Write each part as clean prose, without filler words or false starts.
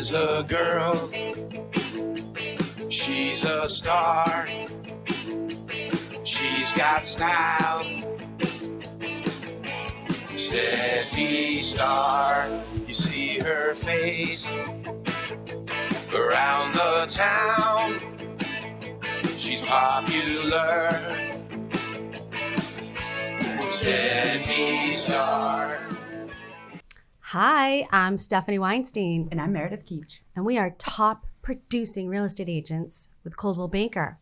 There's a girl, she's a star. She's got style. Steffi Star, you see her face around the town. She's popular. Steffi Star. Hi, I'm Stephanie Weinstein. And I'm Meredith Keach. And we are top producing real estate agents with Coldwell Banker.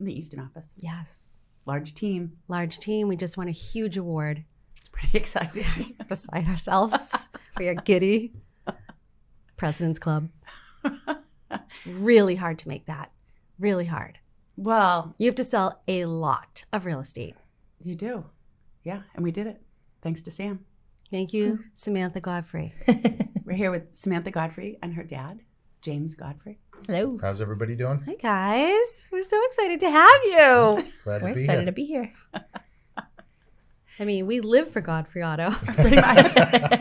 In the Easton office. Yes. Large team. Large team. We just won a huge award. It's pretty exciting. Beside ourselves. We are giddy. President's Club. It's really hard to make that. Really hard. Well, You have to sell a lot of real estate. you do. Yeah, and we did it. Thanks to Sam. Thank you, Samantha Godfrey. We're here with Samantha Godfrey and her dad, James Godfrey. Hello. How's everybody doing? Hi, guys. We're so excited to have you. Glad We're to be excited here. to be here. I mean, we live for Godfrey Auto. Pretty much.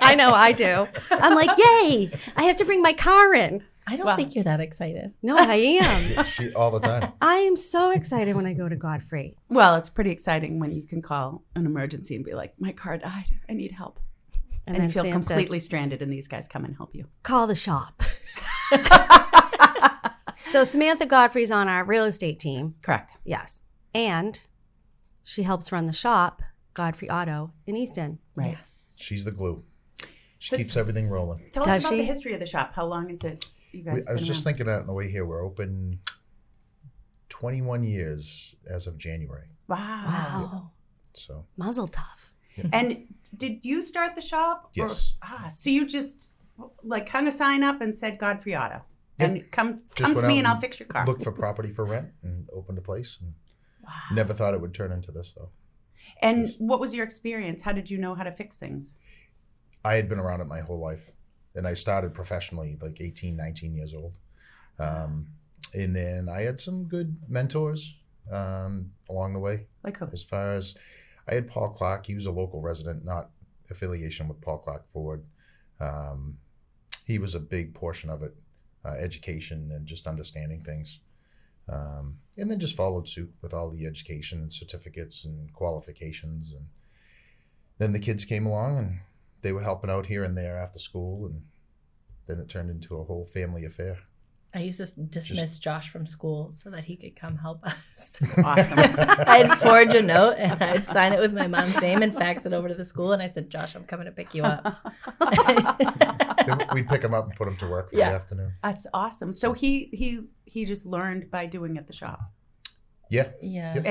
I know I do. I'm like, yay, I have to bring my car in. I don't Well- think you're that excited. No, I am. Yeah, she all the time. I am so excited when I go to Godfrey. Well, it's pretty exciting when you can call an emergency and be like, my car died. I need help. And you then feel Sam completely says, stranded and these guys come and help you. call the shop. So Samantha Godfrey's on our real estate team. Correct. Yes. And she helps run the shop, Godfrey Auto, in Easton. Right. Yes. She's the glue. She So- keeps everything rolling. Tell Does us about she? the history of the shop. How long is it you guys I was been just around? thinking that on the way here. We're open 21 years as of January. Wow. So, Muzzle tough. And did you start the shop? Yes. So you just like hung a sign up and said Godfrey Auto. And come just to went me out and I'll fix your car. Looked for property for rent and opened a place. And Wow. never thought it would turn into this, though. And what was your experience? How did you know how to fix things? I had been around it my whole life. And I started professionally like 18, 19 years old. And then I had some good mentors along the way. Like who? As far as I had Paul Clark, he was a local resident, not affiliation with Paul Clark Ford. He was a big portion of it, education and just understanding things. And then just followed suit with all the education and certificates and qualifications. And then the kids came along and they were helping out here and there after school. And then it turned into a whole family affair. I used to dismiss Josh from school so that he could come help us. That's awesome. I'd forge a note and I'd sign it with my mom's name and fax it over to the school. And I said, Josh, I'm coming to pick you up. Then we'd pick him up and put him to work for Yeah. the afternoon. That's awesome. So he just learned by doing at the shop. Yeah. Yeah. Yep.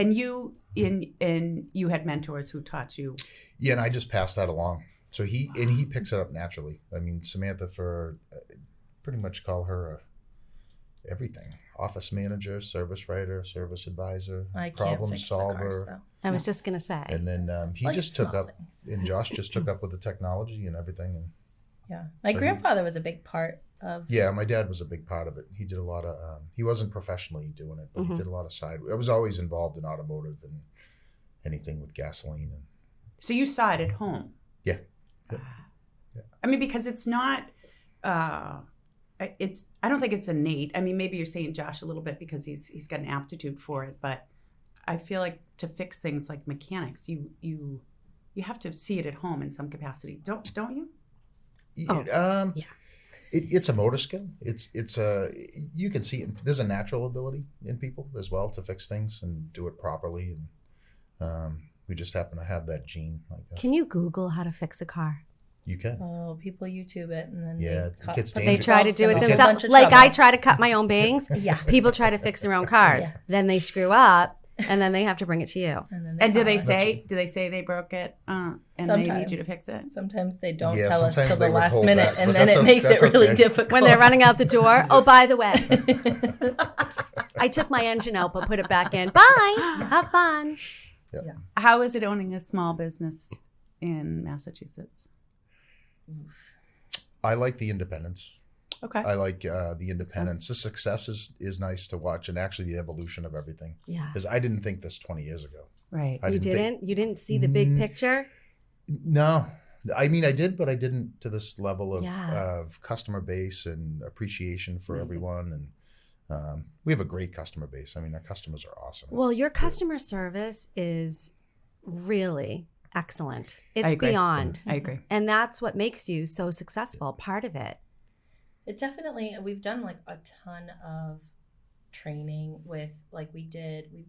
And you had mentors who taught you. Yeah, and I just passed that along. So he picks it up naturally. I mean, Samantha, for pretty much call her everything: office manager, service writer, service advisor, I can't problem fix the solver. cars, though. I was just going to say. And then he Like just took small up, things. and Josh just took up with the technology and everything. And Yeah. My So he- grandfather was a big part of. yeah, my dad was a big part of it. He did a lot of. He wasn't professionally doing it, but he did a lot of side. I was always involved in automotive and anything with gasoline. And So you saw it at home. yeah. Yeah. I mean, because it's not. I don't think it's innate. I mean, maybe you're saying Josh a little bit because he's got an aptitude for it, but I feel like to fix things like mechanics, you have to see it at home in some capacity, don't you? yeah. It's a motor skill. It's you can see it. There's a natural ability in people as well to fix things and do it properly, and we just happen to have that gene. I guess. Can you Google how to fix a car? You can. Oh, people YouTube it and then Yeah, they it gets put They try to do it themselves in a themselves. bunch of Like trouble. I try to cut my own bangs. Yeah. People try to fix their own cars. Yeah. Then they screw up, and then they have to bring it to you. And And do they call us. say they broke it and they need you to Sometimes. fix it? Sometimes they don't Yeah, tell us till sometimes the they last withhold minute, that, and but then that's it makes it that's really okay. difficult. When they're running out the door. Oh, by the way, I took my engine out, but put it back in. Bye. Have fun. How is it owning a small business in Massachusetts? I like the independence. Okay. I like the independence. The success is nice to watch, and actually the evolution of everything. Yeah. Because I didn't think this 20 years ago. Right. I You didn't think- didn't? You didn't see the big picture? No, I mean, I did, but I didn't to this level of, Yeah. of customer base and appreciation for Amazing. everyone. And we have a great customer base. I mean, our customers are awesome. Well, your customer service is really excellent. It's agree. beyond. I agree. And that's what makes you so successful, part of it. It's definitely, we've done like a ton of training with, like we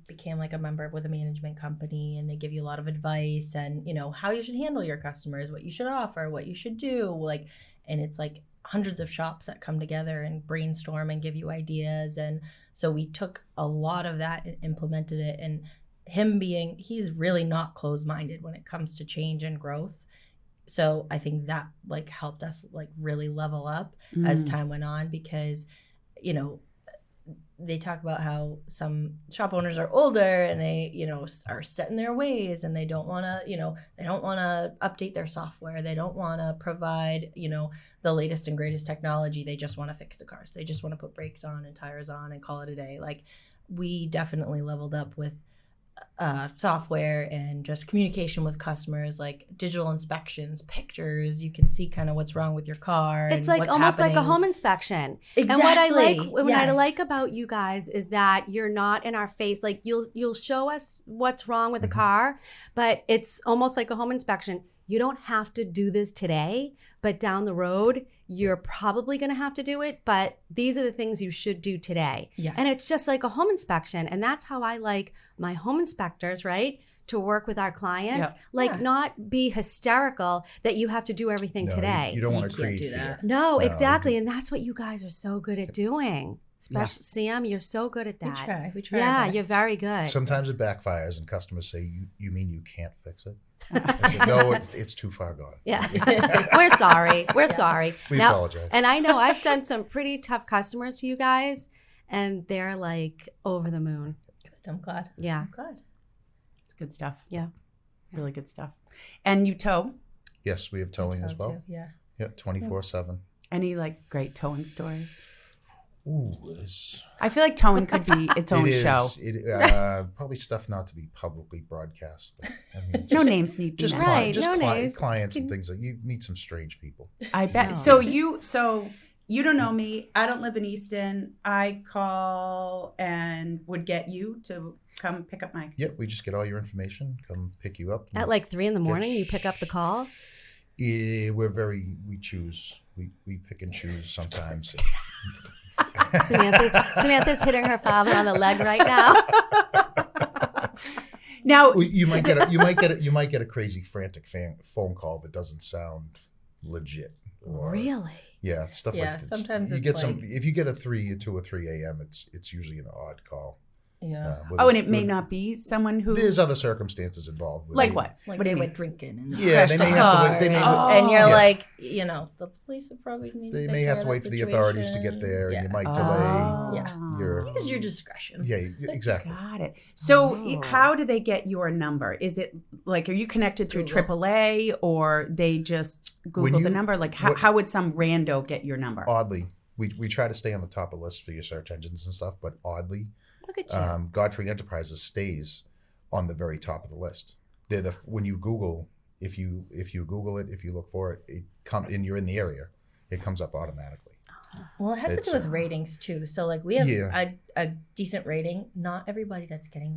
became like a member with a management company, and they give you a lot of advice and, you know, how you should handle your customers, what you should offer, what you should do. Like, and it's like hundreds of shops that come together and brainstorm and give you ideas. And so we took a lot of that and implemented it. And he's really not closed-minded when it comes to change and growth. So I think that like helped us like really level up as time went on, because, you know, they talk about how some shop owners are older and they, you know, are set in their ways, and they don't want to, you know, they don't want to update their software. They don't want to provide, you know, the latest and greatest technology. They just want to fix the cars. They just want to put brakes on and tires on and call it a day. Like, we definitely leveled up with software and just communication with customers, like digital inspections, pictures. You can see kind of what's wrong with your car. It's and like what's almost like a happening. home inspection. Exactly. And what I Yes. like about you guys is that you're not in our face. Like, you'll show us what's wrong with the car, but it's almost like a home inspection. You don't have to do this today, but down the road, you're probably going to have to do it. But these are the things you should do today. Yeah. And it's just like a home inspection. And that's how I like my home inspectors, right? To work with our clients, Yeah. not be hysterical that you have to do everything No, today. You don't want You to can't create do fear. that. No, No, exactly. you- And that's what you guys are so good at doing. Especially Sam, you're so good at that. We try. our Yeah, best. you're very good. Sometimes it backfires and customers say, you mean you can't fix it? I said, no, it's too far gone. Yeah. We're sorry. We're sorry. We Now, apologize. and I know I've sent some pretty tough customers to you guys, and they're like over the moon. Good. I'm glad. Yeah. I'm glad. It's good stuff. Yeah. Really good stuff. And you tow? Yes, we have towing as well. Too. Yeah. Yeah, 24/7. Any like great towing stories? Ooh, this I feel like towing could be its own it is. show. Probably stuff not to be publicly broadcast. But, I mean, No just, names need to be just, mentioned. Right, just no names. clients and things like you meet some strange people. I bet. No. So you don't know me. I don't live in Easton. I call and would get you to come pick up my. Yep, we just get all your information, come pick you up. At like 3 a.m, you pick up the call. Yeah, we choose. We pick and choose sometimes. Samantha's hitting her father on the leg right now. Now Well, you might get a crazy frantic phone call that doesn't sound legit. Or, Really? Yeah, stuff Yeah, like that. sometimes you it's get some. like- If you get a 2 or 3 a.m., it's usually an odd call. Yeah. with oh, us- and it may with- not be someone who There's other circumstances involved. With like it. what? Like What do they you went mean? drinking and Yeah, they crashed may a have to wait- car, they may- and you're Yeah. like, you know, the police would probably need to They take may care have of to that wait for the authorities to get situation. there, Yeah. and you might Oh. delay Yeah. your. Use your discretion. Yeah, exactly. Got it. So Oh. how do they get your number? Is it like, are you connected through Google. AAA or they just When Google the you- number? Like what- how would some rando get your number? Oddly, we try to stay on the top of lists for your search engines and stuff, but oddly, Look at you. Godfrey Enterprises stays on the very top of the list. They're when you Google, if you Google it, if you look for it, and you're in the area, it comes up automatically. Well, it has to It's, do with ratings too. So like we have Yeah. a decent rating. Not everybody that's getting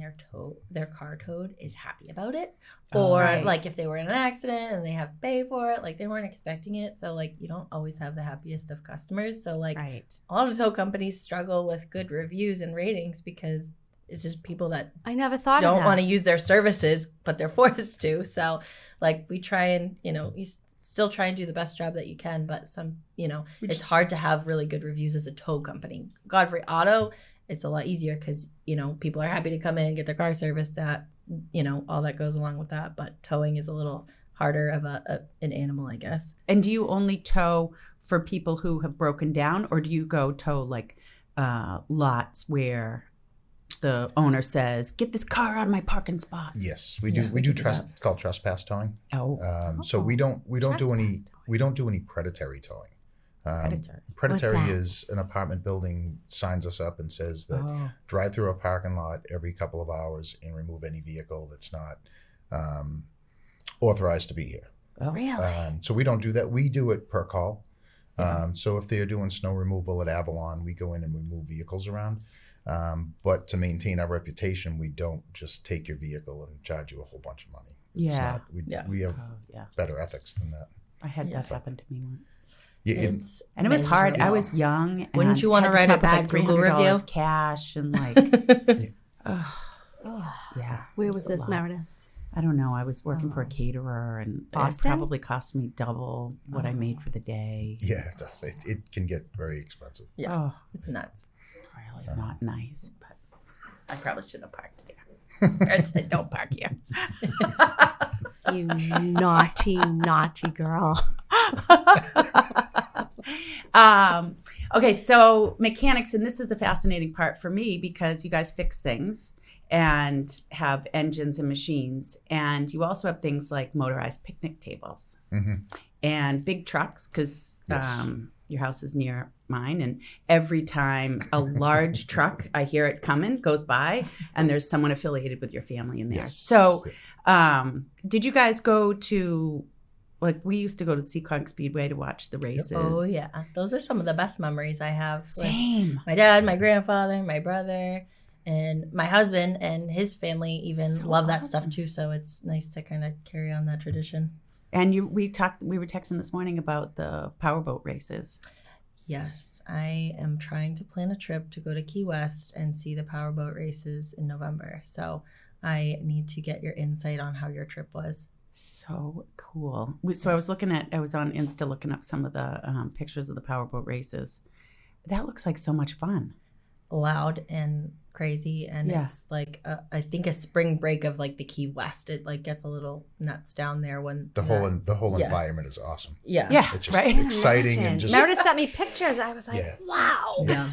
their car towed is happy about it. Oh, Or right. like if they were in an accident and they have to pay for it, like they weren't expecting it. So like you don't always have the happiest of customers. So like Right. a lot of tow companies struggle with good reviews and ratings because it's just people that I never thought of don't that. want to use their services, but they're forced to. So like we try and, you still try and do the best job that you can, but it's hard to have really good reviews as a tow company. Godfrey Auto, it's a lot easier because, people are happy to come in and get their car serviced, that, all that goes along with that. But towing is a little harder of an animal, I guess. And do you only tow for people who have broken down, or do you go tow like lots where the owner says, "Get this car out of my parking spot"? Yes, we Yeah, do. We we do can do trust called trespass towing. So we don't do any Trespass towing. we don't do any predatory towing. Predator. Predatory What's that? is an apartment building signs us up and says that Oh. drive through a parking lot every couple of hours and remove any vehicle that's not authorized to be here. Oh. Really? So we don't do that. We do it per call. Yeah. So if they're doing snow removal at Avalon, we go in and we move vehicles around. But to maintain our reputation, we don't just take your vehicle and charge you a whole bunch of money. Yeah. We have Oh, yeah. better ethics than that. I had that happen to me once. Yeah, It's And it was hard. I miserable. was young. And Wouldn't you want to had write come a up with, bad Google $300 review? cash and like, yeah. Where it was a this, lot. Meredith? I don't know. I was working for a caterer, and Boston? it probably cost me double what I made for the day. yeah, it can get very expensive. Yeah. Oh, It's nuts. really not nice. But I probably shouldn't have parked there. Parents said, "Don't park here." You naughty girl. Okay, so mechanics, and this is the fascinating part for me because you guys fix things and have engines and machines, and you also have things like motorized picnic tables Mm-hmm. and big trucks because Yes. your house is near mine, and every time a large truck, I hear it coming, goes by, and there's someone affiliated with your family in there. Yes. So did you guys go to, like, we used to go to Seekonk Speedway to watch the races. Oh yeah, those are some of the best memories I have. with Same. my dad, my grandfather, my brother, and my husband and his family even So love that awesome. stuff too. So it's nice to kind of carry on that tradition. And we were texting this morning about the powerboat races. Yes, I am trying to plan a trip to go to Key West and see the powerboat races in November. So I need to get your insight on how your trip was. So cool. So I was on Insta looking up some of the pictures of the powerboat races. That looks like so much fun. Loud and crazy, and Yeah. it's like I think a spring break of like the Key West. It like gets a little nuts down there when The whole Yeah. environment is awesome. yeah It's just right. exciting Imagine. and just Meredith sent me pictures. I was like, Yeah. wow. yeah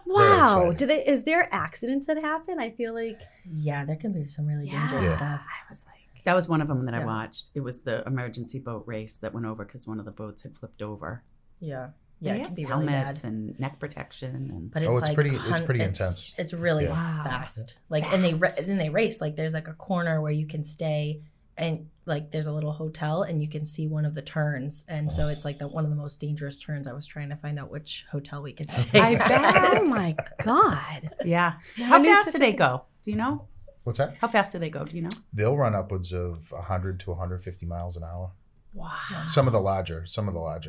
Wow. exciting. Is there accidents that happen? I feel like yeah. There can be some really dangerous Yeah. stuff. I was like, That was one of them that I Yeah. watched. It was the emergency boat race that went over because one of the boats had flipped over. Yeah, They it have can be really helmets bad. and neck protection and But it's Oh, it's like pretty intense. It's really Yeah. Wow. fast. Like and they race. Like there's like a corner where you can stay, and like there's a little hotel, and you can see one of the turns. And so it's like one of the most dangerous turns. I was trying to find out which hotel we could stay. I at. bet. oh my God. yeah. Never How knew fast such do a they thing. go? Do you know? what's that? How fast do they go? Do you know? They'll run upwards of 100 to 150 miles an hour. Wow. Some of the larger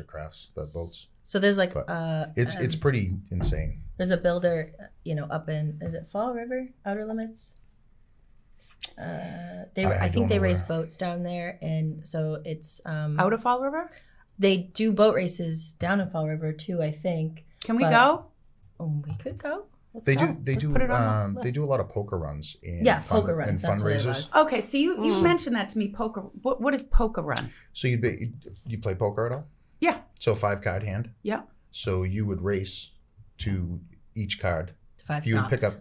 crafts, the boats. So there's like But it's pretty insane. there's a builder, up in is it Fall River Outer Limits? I I think don't they know race where. boats down there, and so it's Out of Fall River? they do boat races down in Fall River too. I think Can we But- go? we could go. Let's They go. do Let's put it on the they list. do a lot of poker runs and Poker runs. and That's what it fundraisers. was. Okay, so you mentioned that to me, poker. What is poker run? So you play poker at all? Yeah. So 5-card hand. Yeah. So you would race to each card. To 5 You would stops.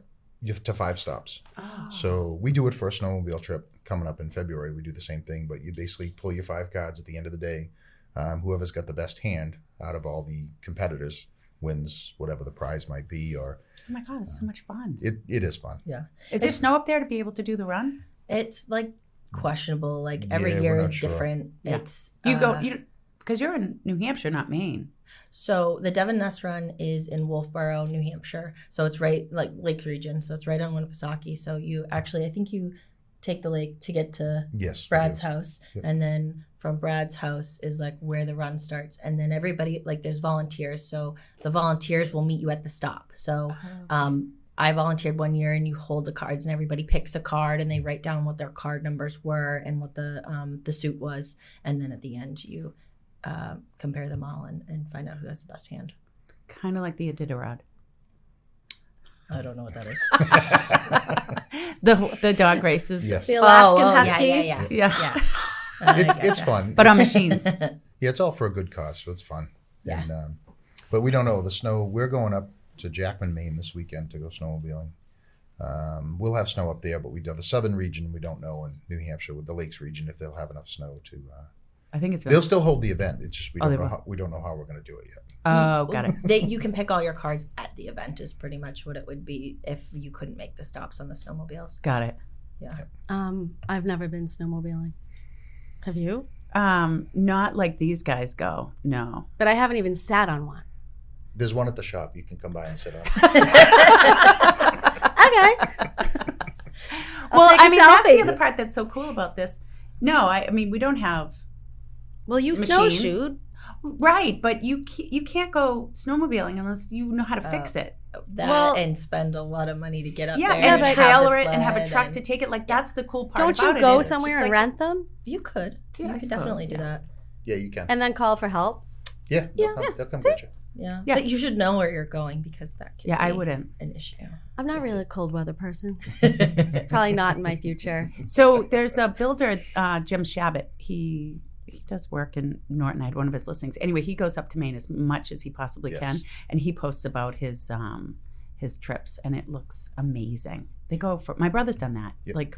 pick up to 5 stops. Oh. So we do it for a snowmobile trip coming up in February. We do the same thing, but you basically pull your 5 cards at the end of the day. Whoever's got the best hand out of all the competitors wins whatever the prize might be. Or Oh my God, it's so much fun. it is fun. Yeah. Is there snow up there to be able to do the run? It's like questionable. Like every Yeah, year we're is not sure. different. Yeah. It's Because you're in New Hampshire, not Maine. So the Devon Nest Run is in Wolfboro, New Hampshire. So it's right like Lakes region. So it's right on Winnipesaukee. So you actually, I think you take the lake to get to Yes. we Brad's do. house, Yep. and then from Brad's house is like where the run starts, and then everybody like there's volunteers. So the volunteers will meet you at the stop. So I volunteered one year, and you hold the cards, and everybody picks a card, and they write down what their card numbers were and what the suit was, and then at the end you compare them all and find out who has the best hand. Kind of like the Iditarod. I don't know what that is. The dog races. Yes. The Alaskan yeah, Huskies. yeah. Yeah. It's fun. But on machines. Yeah, it's all for a good cause, so it's fun. Yeah. And, but we don't know the snow. We're going up to Jackman, Maine this weekend to go snowmobiling. We'll have snow up there, but we do the southern region. We don't know in New Hampshire with the Lakes region if they'll have enough snow to. I think it's They'll still hold the event. It's just we Oh, don't they know will. how we don't know how we're going to do it yet. Oh, got it. You can pick all your cards at the event is pretty much what it would be if you couldn't make the stops on the snowmobiles. Got it. Yeah. I've never been snowmobiling. Have you? Not like these guys go. No. But I haven't even sat on one. There's one at the shop. You can come by and sit on. Okay. Well, take a I mean, that's the selfie. other part that's so cool about this. No, I mean, we don't have Well, you machines. snowshoed. Right, but you can't go snowmobiling unless you know how to fix it. That Well- and spend a lot of money to get up Yeah, there. and Yeah, have but- the trailer it and have a sled truck and- to take it. Like that's the cool part. Don't about you it go is it's somewhere just and like- rent them You could. Yeah, I you could suppose, definitely do yeah. that. Yeah, you can. and then call for help? Yeah, Yeah. they'll come get you. Yeah. Yeah. But you should know where you're going because that could Yeah, I be wouldn't. an issue. I'm not really a cold weather person. It's probably not in my future. So there's a builder, Jim Shabbat. He does work in Norton. I had one of his listings. Anyway, he goes up to Maine as much as he possibly Yes. can, and he posts about his trips, and it looks amazing. They go for my brother's done that Yep. like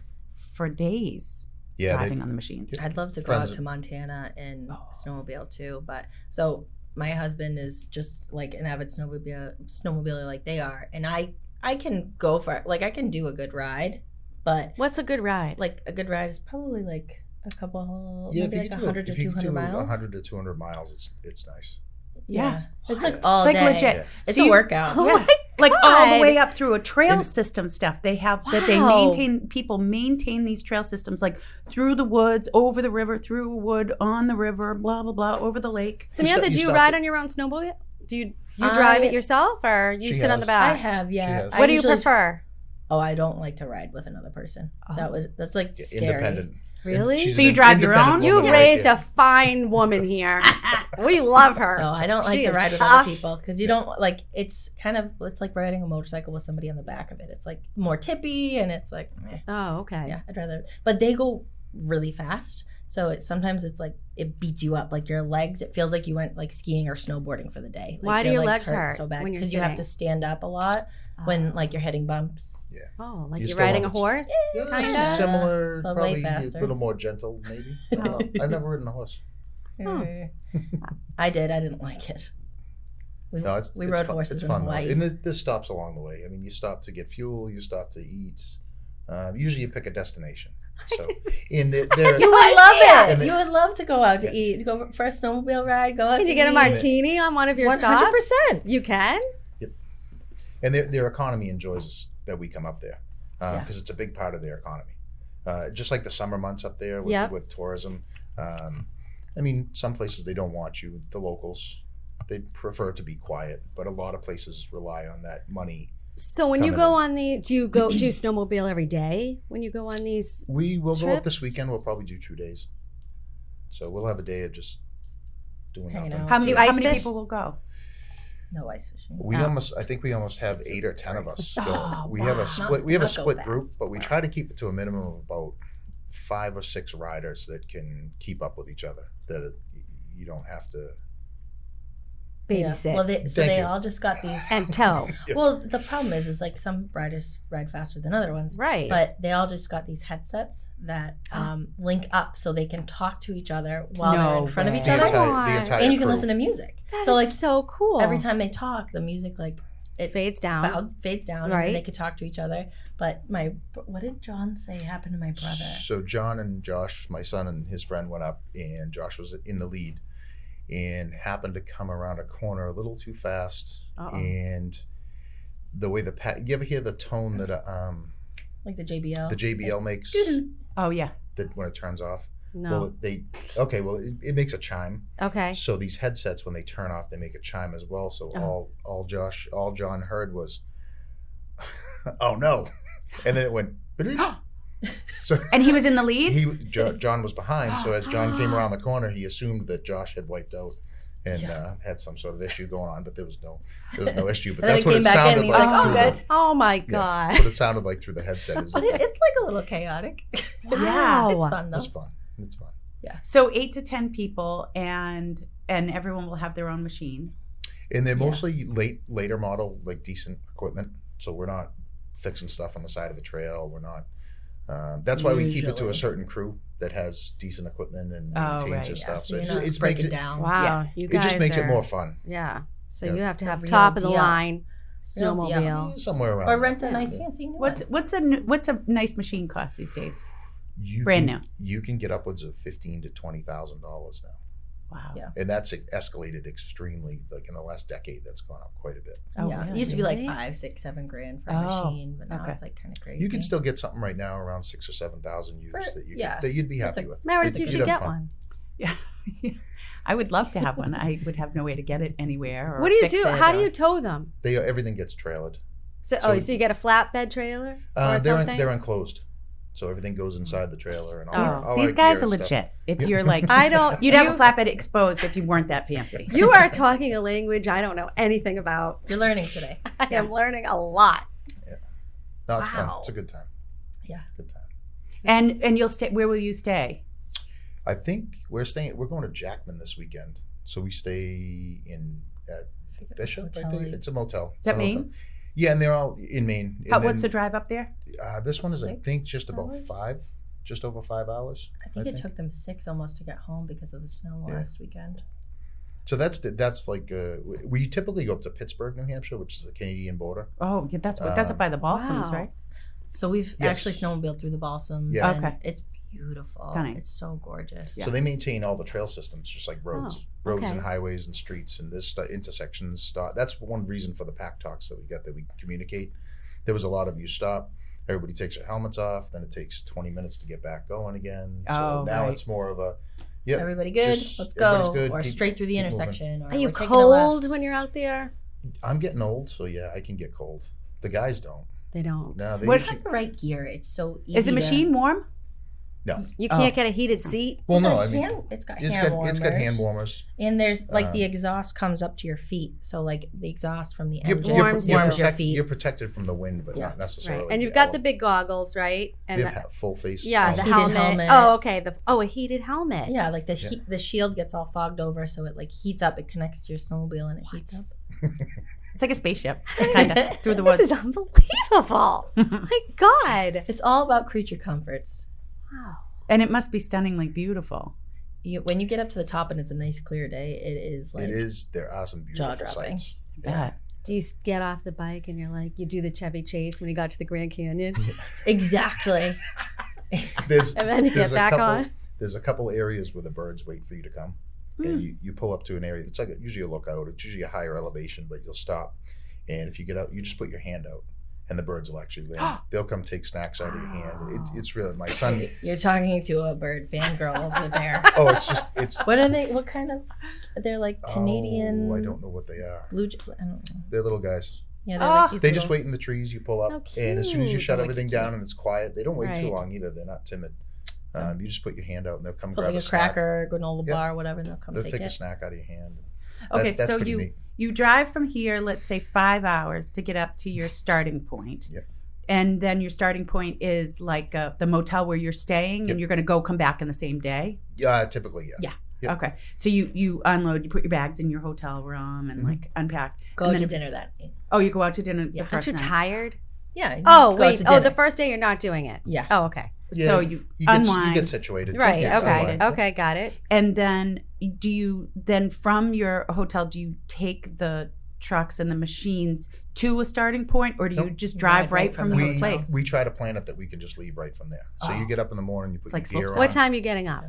for days Yeah, driving on the machines. I'd love to go Friends- out to Montana and snowmobile too, but so my husband is just like an avid snowmobiler like they are, and I can go for it. Like I can do a good ride, but What's a good ride? like a good ride is probably like a couple, Yeah, maybe like 100 to 200 miles. 100 to 200 miles, it's nice. Yeah. It's like It's all like day. legit. Yeah. It's So a you- workout. Oh Yeah. my Like all the God. way up through a trail And- system stuff they have that they Wow. people maintain these trail systems like through the woods, over the river, through a wood, on the river, blah blah blah, over the lake. Samantha, you do you stopped ride it. on your own snowmobile? Do you drive it yourself or you She sit on has. the I back? have, yeah. has. I What do you usually- prefer? Oh, I don't like to ride with another person. That's like Yeah, scary. independent. Really? She's So an you drive your independent own? You woman, right? raised Yeah. a fine woman here. We love her. No, I don't like She to is ride with tough. other people because you don't like. It's like riding a motorcycle with somebody on the back of it. It's like more tippy and it's like, meh. Oh, okay. Yeah, I'd rather. But they go really fast, so sometimes it's like it beats you up. Like your legs, it feels like you went like skiing or snowboarding for the day. Like, Why do your legs hurt so bad? when you're Because you have to sitting? stand up a lot when like you're hitting bumps. Oh, like You you're still riding a have to- horse? Yeah, Kinda? similar, But way probably a faster. little more gentle, maybe. I don't know. I've never ridden a horse. I did. I didn't like it. We No, it's rode fun. horses It's in fun though. Hawaii. And there's stops along the way. I mean, you stop to get fuel, you stop to eat. Usually, you pick a destination. So, in the there, You would love it. And You would love to go out to eat, go for a snowmobile ride, go out Can to you get a eat. martini on one of your 100%. stops? You can? and their economy enjoys that we come up there Yeah. because it's a big part of their economy. Just like the summer months up there with, Yep. with tourism. I mean, some places they don't want you. The locals, they prefer to be quiet, but a lot of places rely on that money. So when you Coming go in. on do you snowmobile every day when you go on these? We will go up this Trips? weekend. We'll probably do 2 days. So we'll have a day of just doing Hanging nothing. out. How Do many, you how ice many fish? people will go? No ice fishing. I think we almost have 8 or 10 of us. Go. Oh, We have wow. a split. We have a Not go split fast. group, but we try to keep it to a minimum of about 5 or 6 riders that can keep up with each other. That you don't have to. Babysit. Yeah. Well, Thank they you. all just got these. And tow. Well, the problem is like some riders ride faster than other ones. Right. But they all just got these headsets that link up so they can talk to each other while they're in front of each The other. entire And you can crew. listen to music. That So is like so cool. every time they talk, the music like it fades down. fades down, Right. and they could talk to each other. But what did John say happened to my brother? So John and Josh, my son and his friend, went up, and Josh was in the lead, and happened to come around a corner a little too fast. Uh-oh. And the way you ever hear the tone that Like the JBL. the JBL makes Oh yeah. that when it turns off? No. Well, it makes a chime. Okay. So these headsets, when they turn off, they make a chime as well. So all John heard was, "Oh no," and then it went. So And he was in the lead? John was behind. So as John came around the corner, he assumed that Josh had wiped out and had some sort of issue going on, but there was no issue. But And then that's he what came it back in sounded and he like. was like, "Oh, through good." the- Oh my yeah, God. that's what it sounded like through the headset. Is But it's like a little chaotic. Wow. It's fun though. it's fun. It's fun. So 8 to 10 people and everyone will have their own machine. And they're mostly later model, like decent equipment. So we're not fixing stuff on the side of the trail. We're not. That's why we keep it to a Usually. certain crew that has decent equtement and Oh, maintains right, their yeah. stuff. So So you're not it's breaking makes it, down. Wow. Yeah. You it guys just makes it are- more fun. Yeah. So Yeah. you have to The have real top of the deal. line Real deal. snowmobile. Somewhere around. Or there. rent a nice fancy new What's one. a nice machine cost these days? Brand new. You can get upwards of $15,000 to $20,000 now. Wow. Yeah. And that's escalated extremely, like in the last decade, that's gone up quite a bit. Oh, yeah. It really? used to be like Really? 5, 6, 7 grand for a Oh, machine, but now okay. it's like kind of crazy. You can still get something right now around 6,000 or 7,000 used that you'd be That's happy like- with. Meredith, you You'd should have get fun. one. Yeah. I would love to have one. I would have no way to get it anywhere. Or What do you fix do? it How do or- you tow them? Everything gets trailered. So So- you get a flatbed trailer or something? They're enclosed, so everything goes inside the trailer and all. Oh. all These our guys gear are and stuff. legit. If you're like, I don't. you'd have a flatbed exposed if you weren't that fancy. You are talking a language I don't know anything about. You're learning today. I am learning a lot. No, it's fun. Wow. It's a good time. Yeah. Good time. And you'll stay. Where will you stay? I think we're going to Jackman this weekend, so we stay at Bishop. I think it's a motel. Is that It's a hotel. Maine? Yeah, and they're all in Maine. And What's the then, drive up there? this one is, I 6 think, just about hours? just over 5 hours. I think it took them 6 almost to get home because of the snow Yeah. last weekend. So that's like we typically go up to Pittsburgh, New Hampshire, which is the Canadian border. Oh, yeah, that's up by the Balsams, Wow. right? So we've Yes. actually snowmobiled through the balsams. Yeah. And Okay. it's beautiful. Stunning. It's so gorgeous. So they maintain all the trail systems, just like roads, roads okay. and highways and streets, and this intersections stop. That's one reason for the pack talks that we got, that we communicate. There was a lot of you stop, everybody takes their helmets off, then it takes 20 minutes to get back going again. So Oh, now right. it's more of a, yeah, Everybody good? just Let's everybody's go. good, Or keep- straight through the keep moving. intersection. Or Are you we're taking a cold left. when you're out there? I'm getting old, so yeah, I can get cold. The guys don't. They don't. No, they What- usually, Have the right gear. It's so easy. Is the to- machine warm? no. You can't Oh. get a heated seat. Well, no, It's I mean, it's got it's hand got warmers. hand warmers. And there's like the Um, exhaust comes up to your feet. So like the exhaust from the You're, engine warms you're, you. warms your protected, feet. you're protected from the wind, but Yeah. not necessarily. Right. And you've the got the ele- big goggles, right? We And have full face. yeah, the Heated helmet. helmet. Oh, okay. A heated helmet. Yeah, like the Yeah. the shield gets all fogged over, so it like heats up. It connects to your snowmobile and it heats up. It's like a spaceship, kind of through the This woods. is unbelievable. My God. It's all about creature comforts. Wow. And it must be stunningly beautiful. When you get up to the top and it's a nice clear day, it is like It is. There are some beautiful jaw-dropping. sights. I bet. Do you get off the bike and you're like, you do the Chevy Chase when you got to the Grand Canyon? exactly. There's, And then you there's get back a couple, on? There's a couple areas where the birds wait for you to come, and you pull up to an area. It's like usually a lookout. It's usually a higher elevation, but you'll stop, and if you get out, you just put your hand out, and the birds will actually land. They'll come take snacks out of your hand. It's really my son. You're talking to a bird fangirl over there. Oh, it's. What are they? What kind of? They're like Canadian. Oh, I don't know what they are. Blue. I don't know. They're little guys. Yeah, they're like these They just little- wait in the trees. You pull up, How and as soon as you cute. shut Like everything a down and it's quiet, they don't wait too Right. long either. They're not timid. You just put your hand out, and they'll come Put grab like a snack. cracker, granola Yep. bar, whatever, and they'll come They'll take take a it. snack out of your hand. Okay, That's so pretty you neat. you drive from here, let's say 5 hours to get up to your starting point. Yep. And then your starting point is like the motel where you're staying, Yep. and you're going to come back in the same day. Yeah, typically, yeah. Yeah. Yep. Okay, so you unload, you put your bags in your hotel room, and Mhm. like unpack. Go and out to then- dinner that night. Oh, you go out to dinner Yeah. the Aren't first you night. tired? Yeah. you Oh, go out wait. to Oh, dinner. the first day you're not doing it. Yeah. Oh, okay. Yeah, So you you unwind. get situated. Right. That's it. Okay. Unwind. Okay. Got it. And then from your hotel, do you take the trucks and the machines to a starting point, or do you Nope. just drive right from the we, place? we try to plan it that we can just leave right from there. So Oh. you get up in the morning, you put It's your like gear slopes. on. What time are you getting up?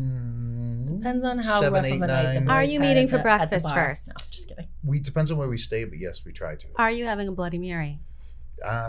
Depends on how 7, rough 8, of a night the 9. Are boys you had meeting at for the- at the breakfast bar. first? No, just kidding. We depends on where we stay, but yes, we try to. Are you having a Bloody Mary?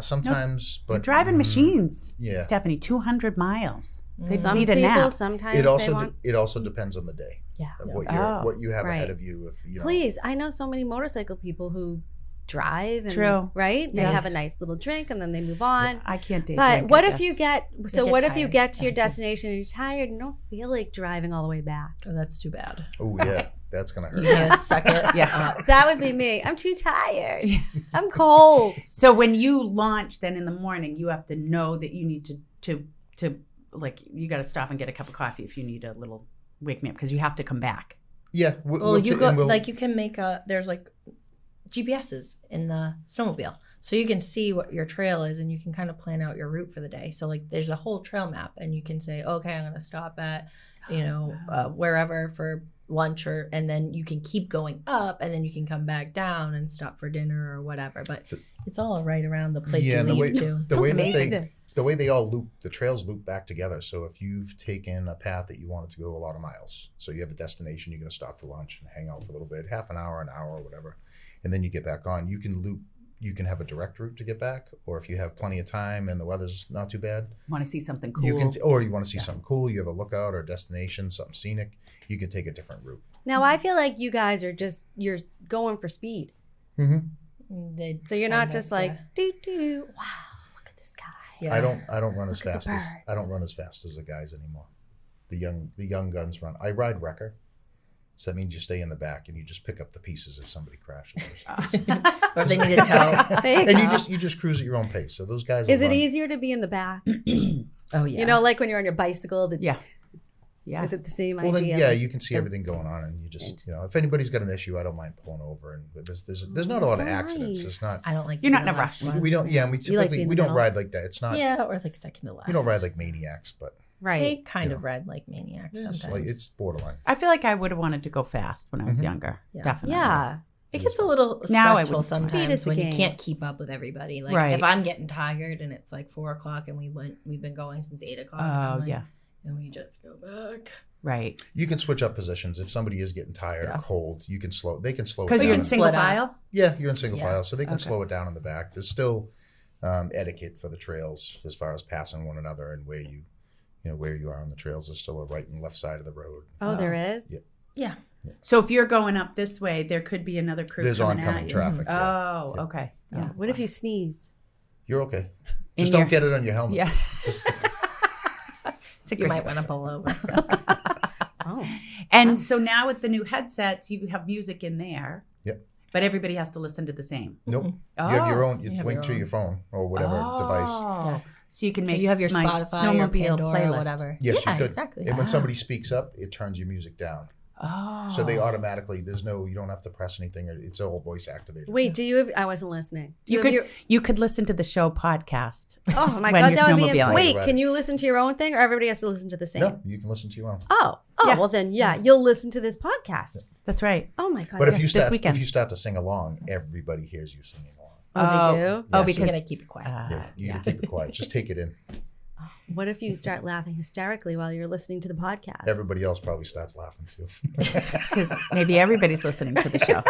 Sometimes, You're but driving machines, yeah. Stephanie, 200 miles. They Some need a people, nap. sometimes It they also want. it also depends on the day. Yeah. Of Yeah. what you have ahead Right. of you. If you know. Please, I know so many motorcycle people who drive. And, True. Right? They Yeah. have a nice little drink and then they move on. I can't date. But drink, what I if you guess. get so? get What if you tired. get to your I do. destination and you're tired and don't feel like driving all the way back? Oh, that's too bad. Oh yeah, that's gonna hurt. You gotta suck it. Yeah. That would be me. I'm too tired. I'm cold. So when you launch, then in the morning, you have to know that you need to like you got to stop and get a cup of coffee if you need a little wake me up because you have to come back. Yeah. Well, you go like you can make there's like GPSs in the snowmobile, so you can see what your trail is and you can kind of plan out your route for the day. So like there's a whole trail map and you can say, okay, I'm gonna stop at wherever for lunch and then you can keep going up and then you can come back down and stop for dinner or whatever. But it's all right around the place you and leave too. the way amazing that this. the way they all loop, the trails loop back together. So if you've taken a path that you wanted to go a lot of miles, so you have a destination, you're going to stop for lunch and hang out for a little bit, half an hour, or whatever, and then you get back on. You can loop. You can have a direct route to get back, or if you have plenty of time and the weather's not too bad, Want to see something cool? you can, or you want to see something cool. You have a lookout or destination, something scenic. You can take a different route. Now I feel like you guys are you're going for speed. Mm-hmm. So you're not just like do do do. Wow, look at this guy. Yeah. I don't run as Look at fast the as I don't birds. run as fast as the guys anymore. The young guns run. I ride wrecker, so that means you stay in the back and you just pick up the pieces if somebody crashes. Or if they need a tow. There you And go. you just cruise at your own pace. So those guys. Is will it run. easier to be in the back? Oh yeah. You know, like when you're on your bicycle. Yeah. Is it the same Well, then, idea? yeah, you can see everything going on, and you just, if anybody's got an issue, I don't mind pulling over. And there's not a lot of so accidents. It's not. nice. I don't like. You're not to be in a the rush. last one. We don't. Yeah, and we You like typically being in we the don't middle? ride like that. It's not. Yeah, or like second to last. We don't ride like maniacs, but Right. They kind You of know. ride like maniacs it's sometimes. it's borderline. I feel like I would have wanted to go fast when I was Mhm. younger. Yeah. Definitely. Yeah. It gets a little Now I stressful wouldn't say that. Speed is sometimes the when you game. can't keep up with everybody. Like Right. if I'm getting tired and it's like 4:00 and we've been going since 8:00. Oh, I'm like, yeah. And we just go back. Right. You can switch up positions if somebody is getting tired Yeah. or cold. You can slow. They can slow. it Because down. you're in can single split up. file? Yeah, you're in single Yeah. file, so they can Okay. slow it down in the back. There's still etiquette for the trails as far as passing one another and where you are on the trails. There's still a right and left side of the road. Oh, there is? Yeah. Yeah. So if you're going up this way, there could be another crew There's coming oncoming at you. traffic. Yeah. Oh, okay. Yeah. What if you sneeze? You're okay. In Just your- don't get it on your helmet. Yeah. Just- It's a You good might want to pull over. Oh. And so now with the new headsets, you have music in there. Yep. But everybody has to listen to the same. Nope. Oh. You have your own. You It's have linked your to your phone or whatever Oh. device. Yeah. So you can So make you have your my Spotify or snowmobile Pandora playlist. or whatever. Yes, yeah, you could. exactly. And when Ah. somebody speaks up, it turns your music down. Oh. So they automatically. You don't have to press anything. It's all voice activated. Wait, do you have, I wasn't listening. Do You have could your- you could listen to the show podcast. oh my when God, you're that would be, snowmobiling. wait, Right. can you listen to your own thing or everybody has to listen to the same? No, you can listen to your own. Oh, Yeah. well then, yeah, you'll listen to this podcast. That's right. Oh my God. But if yeah. you This start weekend. to sing along, everybody hears you singing along. Oh, they do? Oh, Yeah, because You gotta keep it quiet. Yeah, you yeah. keep it quiet. Just take it in. What if you start laughing hysterically while you're listening to the podcast? Everybody else probably starts laughing too. Because maybe everybody's listening to the show.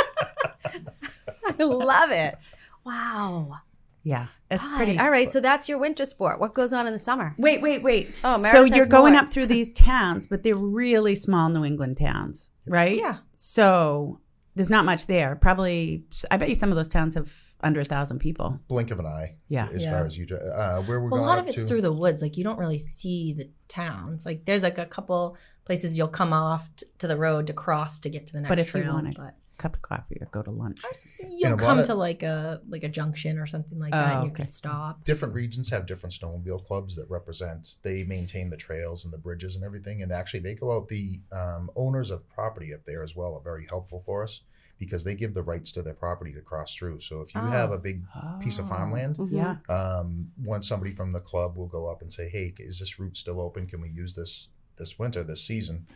I love it. Wow. Yeah, it's God. pretty. All right, so that's your winter sport. What goes on in the summer? Wait. Oh, so Meredith you're has going more. up through these towns, but they're really small New England towns, right? Yeah. So there's not much there. Probably, I bet you some of those towns have under 1,000 people. Blink of an eye. Yeah. As Yeah. far as you, where we're Well, a going lot up of it's to. through the woods. Like you don't really see the towns. Like there's like a couple places you'll come off to the road to cross to get to the next But if you trail. want a but cup of coffee or go to lunch. you'll And a come lot of- to like a junction or something like that. Oh, And you okay. can stop. Different regions have different snowmobile clubs that represent. They maintain the trails and the bridges and everything. And actually, they go out. The owners of property up there as well are very helpful for us because they give the rights to their property to cross through. So if you have a big piece of farmland, Mhm. Yeah. when somebody from the club will go up and say, "Hey, is this route still open? Can we use this winter, this season?"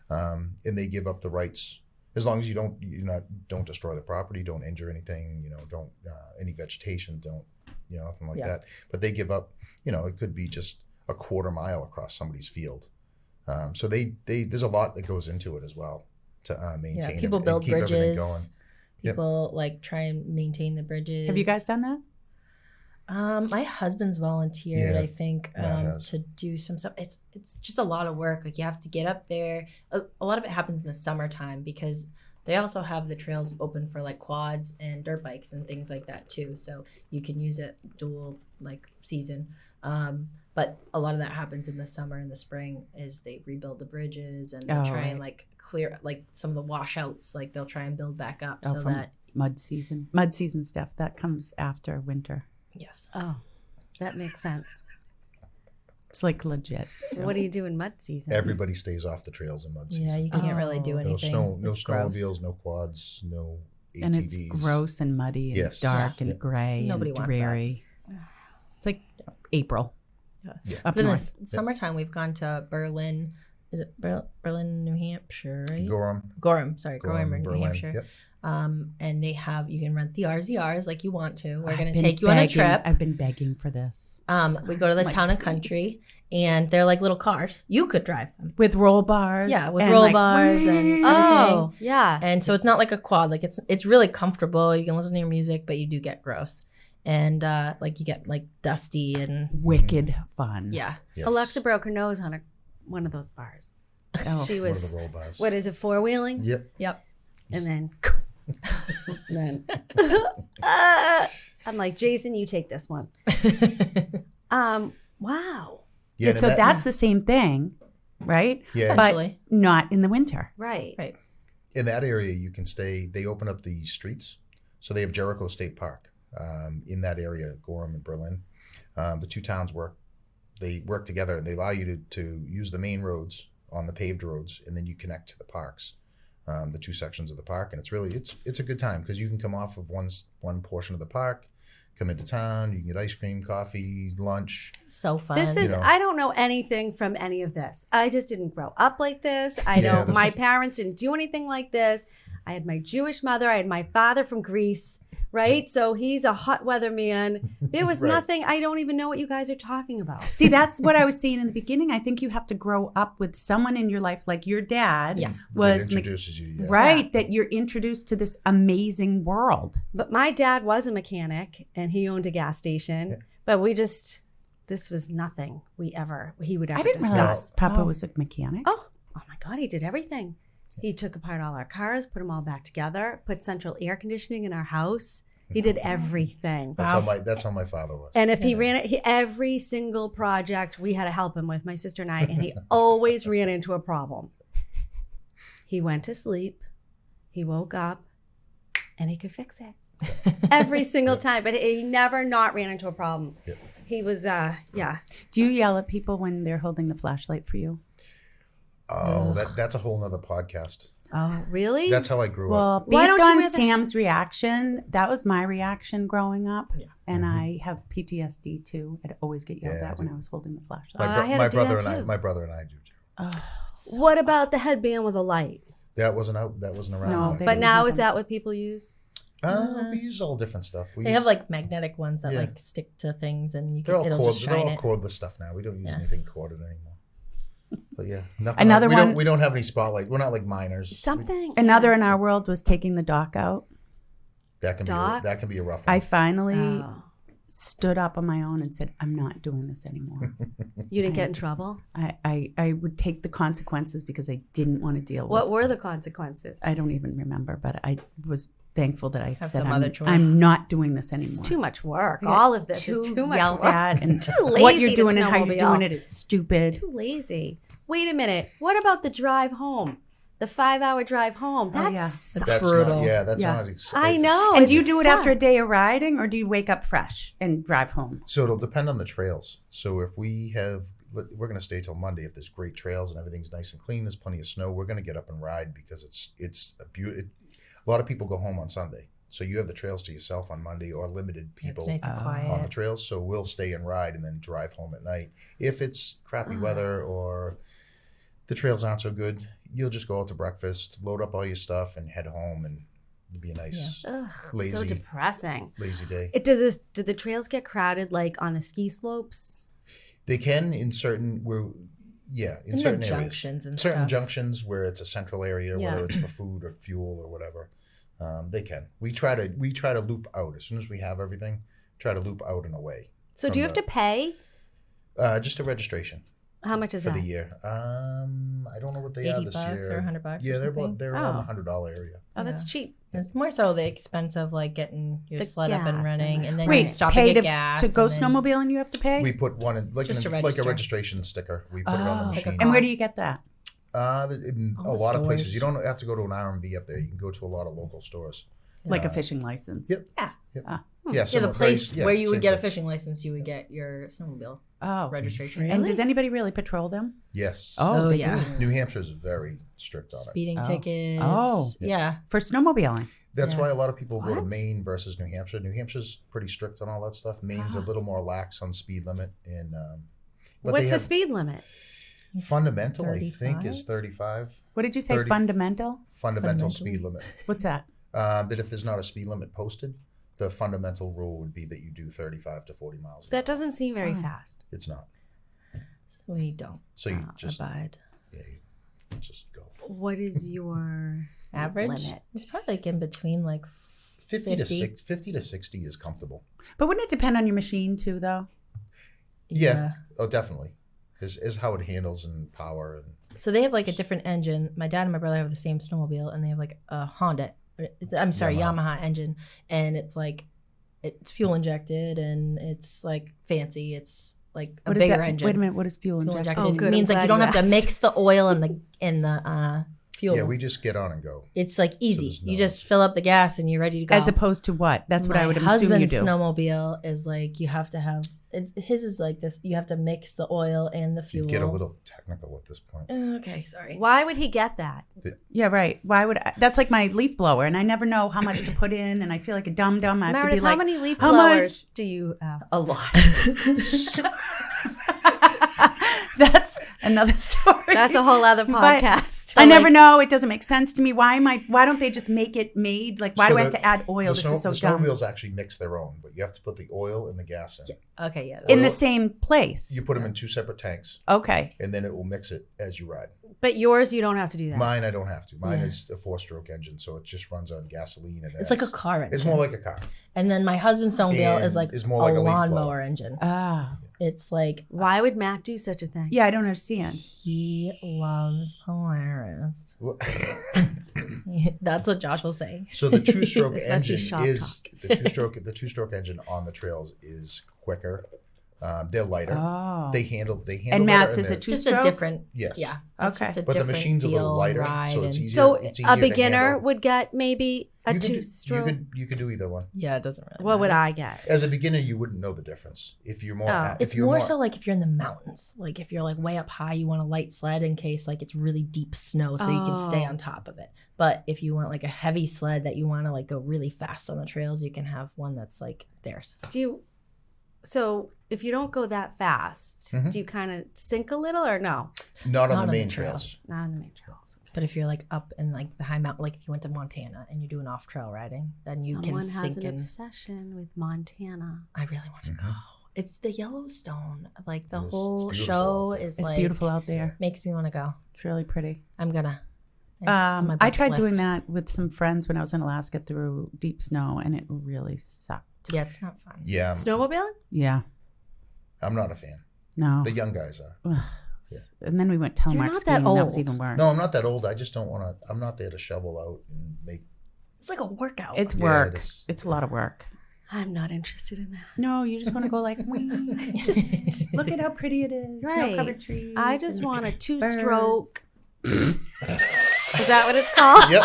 And they give up the rights as long as you don't destroy the property, don't injure anything, don't any vegetation, don't nothing like Yeah. that. But they give up, it could be just a quarter mile across somebody's field. So they there's a lot that goes into it as well to maintain. Yeah, people and build keep everything bridges. going. Yep. People like try and maintain the bridges. Have you guys done that? My husband's volunteered, Yeah, I think, Matt has. to do some stuff. It's just a lot of work. Like you have to get up there. A lot of it happens in the summertime because they also have the trails open for like quads and dirt bikes and things like that too. So you can use it dual like season. But a lot of that happens in the summer and the spring is they rebuild the bridges and they Oh, try and right. like clear like some of the washouts. Like they'll try and build back up Oh, so from that mud season stuff that comes after winter. yes. Oh, that makes sense. It's like legit. So what do you do in mud season? Everybody stays off the trails in mud season. Yeah, you can't really do Oh. anything. No It's gross. snowmobiles, no quads, no ATVs. And it's gross and muddy and Yes. dark Yeah. and gray Nobody and wants that. dreary. It's like April Yeah. up But in the north. summertime, we've gone to Berlin is it Berlin, New Hampshire, right? Gorham, Gorham, New Hampshire. Yep. And they have, you can rent the RZRs like you want to. We're going I've to been take you on a begging- trip. I've been begging for this. We go to the Like, town and please. country, and they're like little cars. You could drive them. With roll bars. Yeah, with and roll like, bars and everything. Oh, yeah. And so it's not like a quad. Like it's really comfortable. You can listen to your music, but you do get gross. And like you get like dusty and wicked fun. yeah. Yes. Alexa broke her nose on one of those bars. Oh. She One of was, the roll bars. what is it, four-wheeling? Yep. Yep. And then, I'm like, Jason, you take this one. Wow. Yeah, so and that's the same thing, right? Yeah. But Essentially. not in the winter. Right. Right. in that area you can stay. They open up the streets, so they have Jericho State Park in that area, Gorham and Berlin. The two towns work together, and they allow you to use the main roads on the paved roads, and then you connect to the parks, the two sections of the park, and it's a good time because you can come off of one portion of the park, come into town, you can get ice cream, coffee, lunch. So fun. This is, You know. I don't know anything from any of this. I just didn't grow up like this. Yeah, My parents didn't do anything like this. I had my Jewish mother. I had my father from Greece, right? So he's a hot weather man. There was Right. nothing. I don't even know what you guys are talking about. See, that's what I was saying in the beginning. I think you have to grow up with someone in your life like your dad Yeah. was, That introduces you. Yeah. right? That you're introduced to this amazing world. But my dad was a mechanic and he owned a gas station. Yeah. But this was nothing he would ever I didn't discuss. realize Papa was a mechanic. Oh my God, he did everything. He took apart all our cars, put them all back together, put central air conditioning in our house. He did everything. That's how my father was. And if he ran it, every single project we had to help him with, my sister and I, and he always ran into a problem. He went to sleep, he woke up, and he could fix it. Every single time, but he never not ran into a problem. Yep. He was, yeah. Do you yell at people when they're holding the flashlight for you? Oh, that's a whole nother podcast. Oh, really? That's how I grew up. Well, Why based don't you on wear the- Sam's reaction, that was my reaction growing up. Yeah. And Mm-hmm. I have PTSD too. I'd always get yelled Yeah, at when dude. I was holding the flashlight. I had to my do brother that and I, too. my brother and I do too. Oh, it's so- What about the headband with a light? That wasn't out. That wasn't around. No, back they But then. didn't now have is them. that what people use? We use all different stuff. They have like magnetic ones that Yeah. like stick to things, and you they're can all it'll just they're shine all it. cordless stuff now. We don't use Yeah. anything corded anymore. But yeah, nothing. Another we one- Don't, we don't have any spotlight. We're not like miners. Something. Another in our world was taking the dock out. That can Doc? be that can be a rough I one. finally Oh. stood up on my own and said, I'm not doing this anymore. You didn't get in trouble? I would take the consequences because I didn't want to deal What with were the consequences? I don't even remember, but I was thankful that I Have said some other I'm, choice. I'm not doing this anymore. It's too much work. I got All of this is too much yelled work. at, and Too what lazy you're to doing and how you're snowmobile. doing it is stupid. Too lazy. Wait a minute. What about the drive home? The 5-hour drive home. Oh, That's yeah. That's brutal. not. Yeah, that's Yeah. not. I know. And do you do it sucks. after a day of riding, or do you wake up fresh and drive home? So it'll depend on the trails. So if we're going to stay till Monday. If there's great trails and everything's nice and clean, there's plenty of snow, we're going to get up and ride because it's a beauty. A lot of people go home on Sunday, so you have the trails to yourself on Monday, or limited people It's nice and Oh. on the quiet. trails. So we'll stay and ride and then drive home at night. If it's crappy weather or the trails aren't so good, you'll just go out to breakfast, load up all your stuff, and head home, and it'll be a nice Ugh, so lazy depressing. lazy day. Do the trails get crowded like on the ski slopes? They can in certain In the certain areas. junctions and Certain stuff. junctions where it's a central area, Yeah. whether it's for food or fuel or whatever, they can. We try to loop out as soon as we have everything. Try to loop out and away. So do you have to pay? Just a registration How much is for that? the year. I don't know what they are $80 this or year. $100. Yeah, or they're something. around Oh. the $100 area. Oh, that's Yeah. cheap. It's more so the expense of like getting your The sled up and gas running, and and then Wait, you stop pay to to, get gas to go and then- snowmobiling, you have to pay? We put one in Just to like a register. registration sticker. We put it on the Oh, machine. and where do you get that? In All a the lot of stores. places. You don't have to go to an R&B up there. You can go to a lot of local stores. Like a fishing license? Yep. Yeah. Yep. Ah. Yeah, Yeah, the similar- place very- where you would same get a thing. fishing license, you would get your snowmobile Oh. registration. And does anybody really patrol them? Yes. Oh, they yeah. do. New Hampshire's very strict on it. Speeding Oh. tickets. Oh. Yeah. For snowmobiling? That's Yeah. why a lot of people go to What? Maine versus New Hampshire. New Hampshire's pretty strict on all that stuff. Maine's a little more lax on speed limit, and but What's they the have, speed limit? Fundamental, I think, 35? is 35. What did you say? 30 Fundamental? Fundamental speed limit. What's that? That if there's not a speed limit posted, the fundamental rule would be that you do 35 to 40 miles an hour. That doesn't seem very fast. It's not. We don't So you just abide. yeah, you just go. What is your speed Average? limit? It's probably like in between like 50 to 60 is comfortable. But wouldn't it depend on your machine too, though? Yeah. Oh, definitely. Is how it handles and power and So they have like a different engine. My dad and my brother have the same snowmobile, and they have like a Yamaha engine, and it's like it's fuel injected and it's like fancy. It's like a What is bigger that? engine. Wait a minute. What is fuel Fuel injected? injected Oh, good. means I'm like you glad don't you have to asked. mix the oil and the fuel. yeah, we just get on and go. It's like easy. there's no- You just fill up the gas and you're ready to go. As opposed to what? That's what I would assume you husband's do. snowmobile is like you have to have. His is like this. You have to mix the oil and the You fuel. get a little technical at this point. Okay, sorry. Why would he get that? Yeah, right. Why would I? That's like my leaf blower, and I never know how much to put in, and I feel like a dum dum. I have to Meredith, be like, how many leaf how blowers do you have? A lot. That's another story. That's a whole other But podcast. I never know. It doesn't make sense to me. Why don't they just make it made? Like, why So do I have the- to add oil? This is so the dumb. snowmobiles actually mix their own, but you have to put the oil and the gas in. Okay, yeah. In Oil- the same place. You put them in two separate tanks, Okay. and then it will mix it as you ride. But yours, you don't have to do that. Mine, I don't have to. Mine Yeah. is a 4-stroke engine, so it just runs on gasoline. And It's like a car engine. It's more like a car. And then my husband's snowmobile And is like it's more like a a leaf lawnmower blower. engine. Ah. It's like Why would Matt do such a thing? Yeah, I don't understand. he loves Polaris. Well, That's what Josh will say. so the two-stroke This must be engine shop is the two-stroke engine on the trails is quicker. They're lighter. Oh. They handle And Matt's better, is a they're- It's just two-stroke? a different. Yes. Yeah. Okay. It's just a But the different machine's a little feel, lighter, ride, so it's and- easier. So It's easier a to beginner handle. would get maybe a You could do- two-stroke. You could do either one. Yeah, it doesn't really. What would matter. I get? As a beginner, you wouldn't know the difference. If you're more, Oh. if It's you're more so like if you're in the mountains, like if you're like way up high, you want a light sled in case like it's really deep snow, so you can stay Oh. on top of it. But if you want like a heavy sled that you want to like go really fast on the trails, you can have one that's like theirs. So if you don't go that fast, Mhm. do you kind of sink a little or no? not on Not the on main the trails. trails. Not on the main trails. Okay. But if you're like up in like the high mountain, like if you went to Montana and you're doing off trail riding, then you Someone can has sink an in. obsession with Montana. I really want to Mhm. go. It's the Yellowstone. Like the It is. whole It's beautiful show out there. is It's like beautiful out there. makes me want to go. It's really pretty. I'm gonna. It's on my I bucket tried list. doing that with some friends when I was in Alaska through deep snow, and it really sucked. Yeah, it's not fun. Yeah, Snowmobiling? Yeah. I'm not a fan. No. The young guys are. Ugh. Yeah. And then we went You're telemark not that skiing, and that was old. even worse. No, I'm not that old. I just don't want to. I'm not there to shovel out and make. It's like a workout. It's Yeah, work. it is. It's a lot of work. I'm not interested in that. No, you just want to go like, wee. Just look at how pretty it is. Right. Snow-covered trees. I just and want a birds. two-stroke. Is that what it's called? Yep.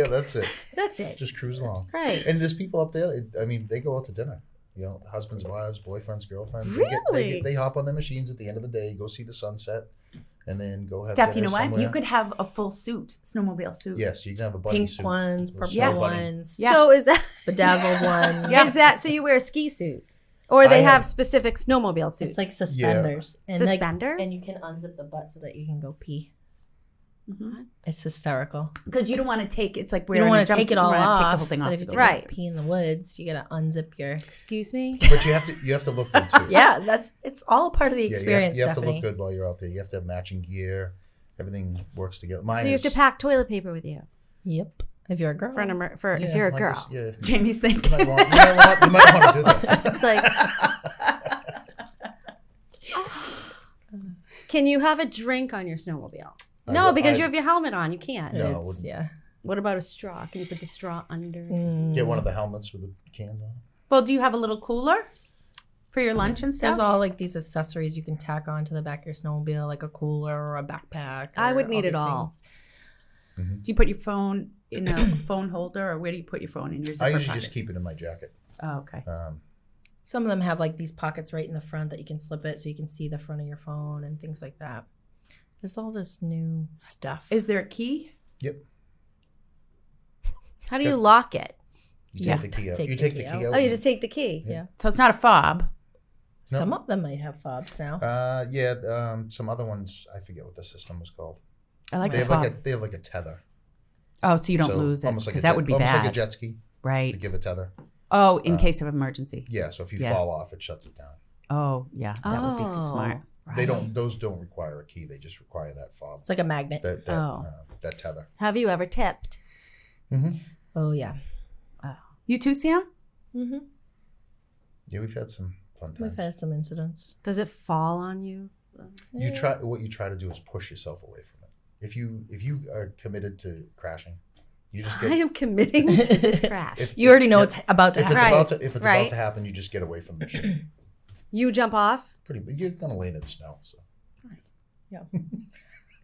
That's it. That's it. Just cruise along. Right. And there's people up there. I mean, they go out to dinner. You know, husbands, wives, boyfriends, girlfriends. Really? They hop on their machines at the end of the day, go see the sunset, and then go have Steph, dinner you know what? somewhere. You could have a full suit, snowmobile suit. Yes, you can have a bunny pink suit. ones, A purple snow bunny. ones, Yeah. So is that bedazzled ones. Yeah. is that so you wear a ski suit? Or they I have have- specific snowmobile suits? It's like suspenders. And like- Suspenders? and you can unzip the butt so that you can go pee. Mhm. It's hysterical. Because you don't want to take. It's like You wearing don't a want to take jumpsuit, it all you wanna off. Take the whole thing but off. if you to take go. Right. a pee in the woods, you gotta unzip your. Excuse me? But you have to look good too. Yeah, it's all part of the Yeah, experience, you have to Stephanie. look good while you're out there. You have to have matching gear. Everything works together. Mine So you have to is- pack toilet paper with you Yep. If you're a girl. if Yeah, you're a like girl. this, yeah. Jamie's You thinking. might want to do that. It's like, can you have a drink on your snowmobile? No, because you have your helmet on. You can't. No. I It's- wouldn't. yeah. What about a straw? Can you put the straw under? Get one of the helmets with the cans on. Well, do you have a little cooler for your lunch and stuff? There's all like these accessories you can tack on to the back of your snowmobile, like a cooler or a backpack. I or would need all it these all. things. Do you put your phone in a phone holder, or where do you put your phone in your zipper I usually pocket? just keep it in my jacket. Oh, okay. Some of them have like these pockets right in the front that you can slip it so you can see the front of your phone and things like that. There's all this new stuff. Is there a key? Yep. How do you lock it? You Yeah. take the key out. Take You the take key the key out. out. Oh, you just take the key. yeah. So it's not a fob. No. Some of them might have fobs now. Some other ones, I forget what the system was called. I like They the have fob. they have like a tether. Oh, so you don't So lose it, almost like because a that would be almost bad. like a jet ski. To Right. give a tether. Oh, in case of emergency. Yeah, so if you Yeah. fall off, it shuts it down. Oh, yeah. That would be smart. They don't; those don't require a key. They just require that fob, It's like a magnet. that tether. Have you ever tipped? Mm-hmm. Oh yeah. You too, Sam? Mm-hmm. Yeah, we've had some fun times. We've had some incidents. Does it fall on you? What you try to do is push yourself away from it. If you are committed to crashing, you just I get. am committing to this crash. You already know it's about to If it's happen. about Right. to happen, you just get away from the machine. You jump off? You're gonna land in snow. So Yeah.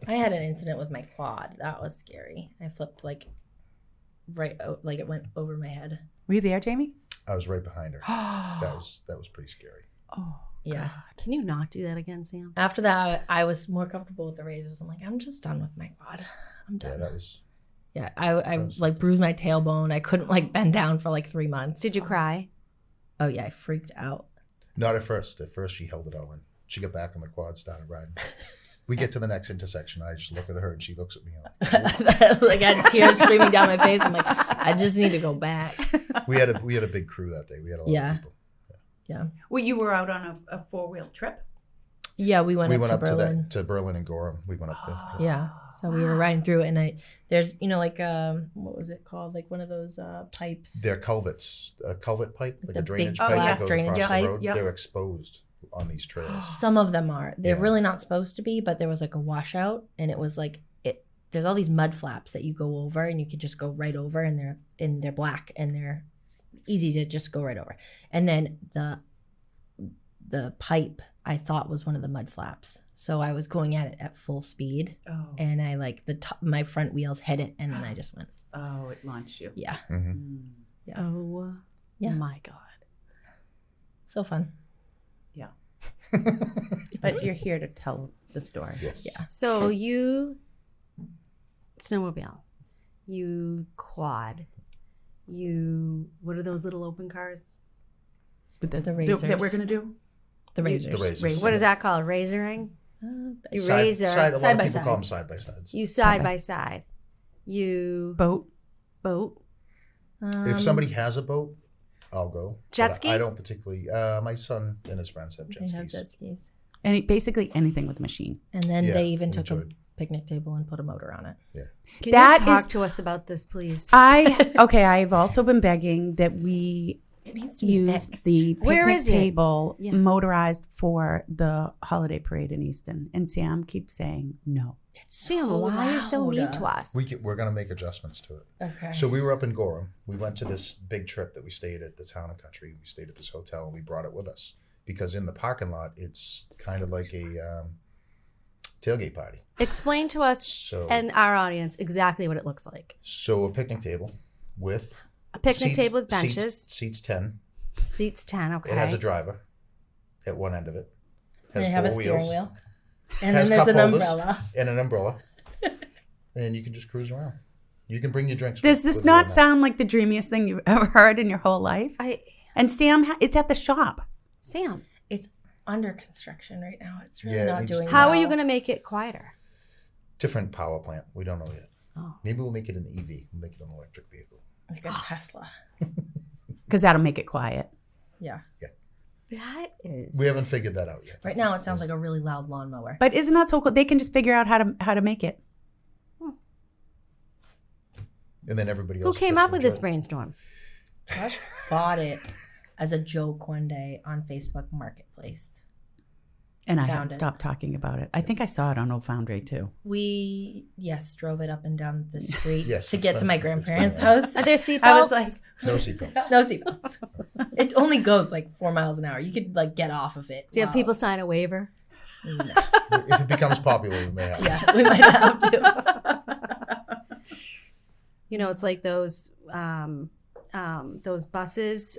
I had an incident with my quad. That was scary. I flipped like it went over my head. Were you there, Jamie? I was right behind her. That was pretty scary. Oh, Yeah. Can you not do that again, Sam? After that, I was more comfortable with the razors. I'm like, I'm just done with my quad. I'm Yeah, done. that was. Yeah, I like bruised my tailbone. I couldn't like bend down for like 3 months. Did you cry? Oh yeah, I freaked out. Not at first. At first, she held it all in. She got back on the quad, started riding. We get to the next intersection. I just look at her, and she looks at me. Like I had tears streaming down my face. I'm like, I just need to go back. We had a big crew that day. We had a lot of people. Yeah. Well, you were out on a 4-wheel trip? Yeah, we went up to Berlin. to Berlin and Gorham. We went up there. Yeah. So we were riding through it, and there's like what was it called? Like one of those pipes. They're culverts, a culvert pipe, like The a drainage big pipe black that goes drainage across pipe. the road. Yep. They're exposed on these trails. Some of them are. They're Yeah. really not supposed to be, but there was like a washout, and it was like there's all these mud flaps that you go over, and you could just go right over, and they're black, and they're easy to just go right over. And then the pipe I thought was one of the mud flaps, so I was going at it at full speed, Oh. and I my front wheels hit it, and then I just went, Oh, it launched you. yeah, Mm-hmm. Mm. Oh, Yeah. my God. so fun. But you're here to tell the story. Yes. Yeah. So you snowmobile, you quad, you, what are those little open cars? The razors. that we're going to do? The razors. The razors. What is that called? Razoring? You Side, razor. side, a lot Side of by people side. call them side by sides. You side by side. You Boat. boat. If somebody has a boat, I'll go. Jet But ski? I don't particularly. My son and his friends have jet They have skis. jet skis. Basically anything with a machine. And then Yeah, they even we took a enjoyed. picnic table and put a motor on it. Can That you talk is- to us about this, please? I've also been begging that we It needs to be use fixed. the Where picnic is it? table Yeah. motorized for the holiday parade in Easton. And Sam keeps saying no. It's Sam, why are you so mean to loud. us? We're going to make adjustments to it. Okay. So we were up in Gorham. We went to this big trip that we stayed at the Town and Country. We stayed at this hotel and we brought it with us because in the parking lot it's kind of like a tailgate party. Explain to us So and our audience exactly what it looks like. so a picnic table with A picnic seats- table with benches. Seats 10. Seats 10, okay. It has a driver at one end of it. And Has they have a four steering wheels wheel. And Has then there's cup an holders. umbrella. and an umbrella, and you can just cruise around. You can bring your drinks. Does with this you not on that. sound like the dreamiest thing you've ever heard in your whole life? And Sam, it's at the shop. Sam, It's under construction right now. It's really Yeah, it not needs doing to- how are well. you going to make it quieter? different power plant? We don't know yet. Oh. Maybe we'll make it an EV. We'll make it an electric vehicle. Like a Tesla. Because that'll make it quiet. Yeah. That is. We haven't figured that out yet. Right now it sounds like a really loud lawnmower. But isn't that so cool? They can just figure out how to make it. And then everybody Who else. came gets up to with enjoy this it. brainstorm? Josh bought it as a joke one day on Facebook Marketplace. And I Found haven't it. stopped talking about it. I think I saw it on Old Foundry too. We, drove it up and down the street Yes, to it's get to been- my it's been grandparents' there. house. Are there seatbelts? I was like, No seatbelts. No seatbelts. It only goes like 4 miles an hour. You could like get off of it. do you have Wow. people sign a waiver? No. If it becomes popular, we may have. Yeah, we might have to. You know, it's like those buses.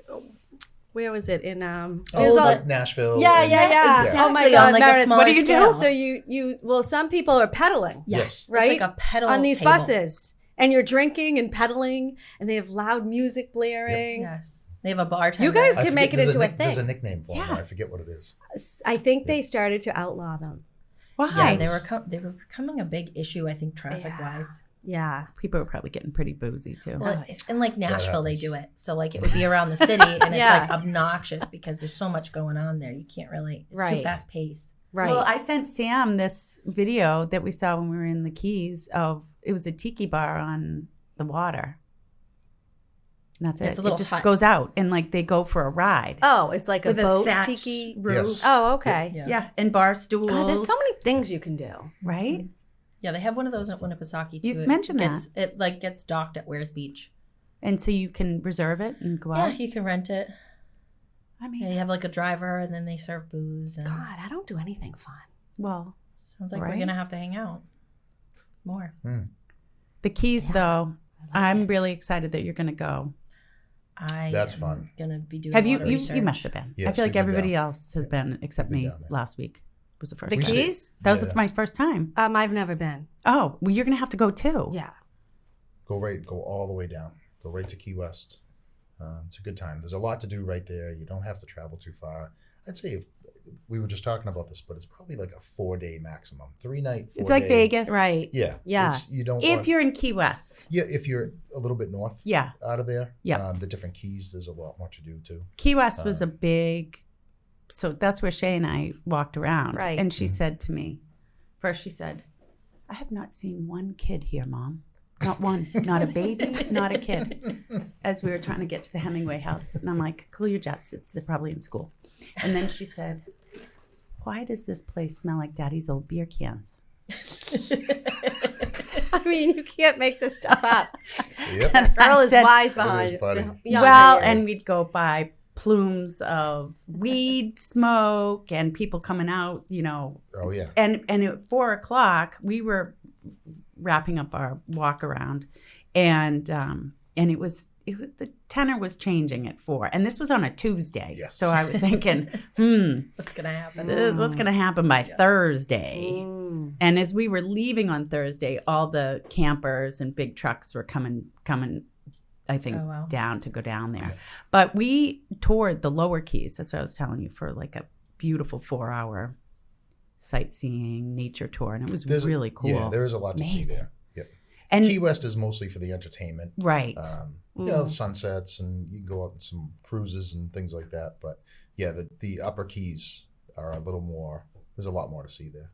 Where was it in? It was all- Like Nashville. yeah, and- yeah, yeah. Exactly, Oh my on, God, like, a Meredith, what smaller do you scale. do? So you well, some people are pedaling, Yes. right? It's like a pedal on these table. buses, and you're drinking and pedaling, and they have loud music blaring. Yes. They have a bartender. You guys I can make it forget- into a There's a thing. nickname for them. Yeah. I forget what it is. I think they started to outlaw them. Why? Yeah, they were becoming a big issue, I think, traffic Yeah. wise. Yeah. People were probably getting pretty boozy too. Well, in like Nashville, they happens. do it. So like it would be around the city, and it's Yeah. like obnoxious because there's so much going on there. You can't really. It's Right. too fast paced. Right. Well, I sent Sam this video that we saw when we were in the Keys of it was a tiki bar on the water. And that's it. It's a little it just hut. goes out and like they go for a ride. Oh, it's like a With a boat thatched tiki roof. Yes. Oh, okay. Yeah. Yeah, and bar stools. God, there's so many things you can do. right? Yeah, they have one of those at Winnipesaukee too. You mentioned that. It like gets docked at Wares Beach. And so you can reserve it and go Yeah, out. you can rent it. I Yeah, mean, you have like a driver, and then they serve booze. And God, I don't do anything fun. well, sounds like Right? we're gonna have to hang out more. the Keys Yeah, though, I like I'm it. really excited that you're going to go. That's am fun. Gonna be doing. Have a you? lot of You research. must have been. I Yes, feel we've like been everybody down. else has been except We've been me down there. last week. Was the first The We time. stayed- Keys? That was Yeah. my first time. I've never been. Oh, well, you're going to have to go too. Yeah. Go all the way down. Go right to Key West. It's a good time. There's a lot to do right there. You don't have to travel too far. I'd say if we were just talking about this, but it's probably like a 4-day maximum. 3-night. It's like 4-day. Vegas. Right. Yeah. Yeah. You don't. If want, you're in Key West. yeah, if you're a little bit north. Yeah. Out of there. Yeah. The different keys. There's a lot more to do too. Key West was a big, so that's where Shay and I walked around. Right. And she said to me, first she said, I have not seen one kid here, Mom. Not one. Not a baby, not a kid. As we were trying to get to the Hemingway house. And I'm like, cool your jets. They're probably in school. And then she said, why does this place smell like Daddy's old beer cans? I mean, you can't make this stuff up. Yep. Girl is said- wise behind. funny. beyond Well, her years. and we'd go by plumes of weed smoke and people coming out, you know. Oh yeah. And at 4:00, we were wrapping up our walk around, and it was the tenor was changing at 4:00, and this was on a Tuesday. Yes. So I was thinking, What's gonna happen? this is what's going to happen by Thursday. Mm. And as we were leaving on Thursday, all the campers and big trucks were coming. I think Oh, wow. down to go down there, but we toured the lower keys. That's what I was telling you, for like a beautiful 4-hour sightseeing nature tour, and it was really cool. Yeah, there is a lot to see Amazing. there. Yep. And Key West is mostly for the entertainment. right, You know, the sunsets, and you can go out on some cruises and things like that. But yeah, the upper keys are a little more. There's a lot more to see there.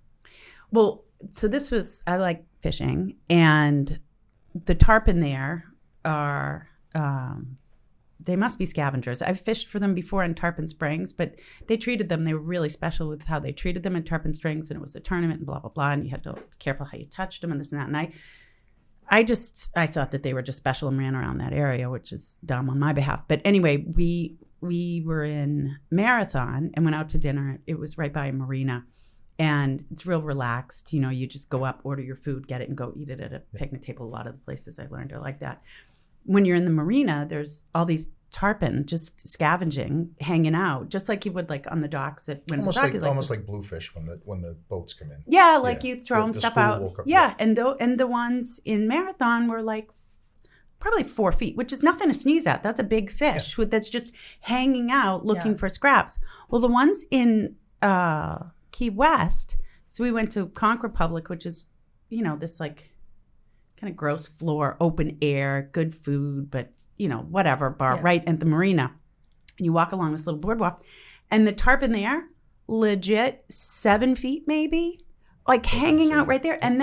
well, so this was, I like fishing, and the tarpon there are. They must be scavengers. I've fished for them before in Tarpon Springs, but they were really special with how they treated them in Tarpon Springs, and it was a tournament and blah, blah, blah, and you had to be careful how you touched them and this and that. And I thought that they were just special and ran around that area, which is dumb on my behalf. But anyway, we were in Marathon and went out to dinner. It was right by a marina, and it's real relaxed. You know, you just go up, order your food, get it, and go eat it at a picnic table. A lot of the places I learned are like that. When you're in the marina, there's all these tarpon just scavenging, hanging out, just like you would like on the docks at Winnipesaukee. Almost like bluefish when the boats come in. Yeah, like Yeah. you throw them The stuff school out. woke up, Yeah, and the ones in Marathon were like probably 4 feet, which is nothing to sneeze at. That's a big fish that's just hanging out looking for scraps. Well, the ones in Key West, so we went to Conch Republic, which is, you know, this like kind of gross floor, open air, good food, but, you know, whatever, bar right at the marina. And you walk along this little boardwalk, and the tarpon there, legit 7 feet maybe, like hanging out right there. And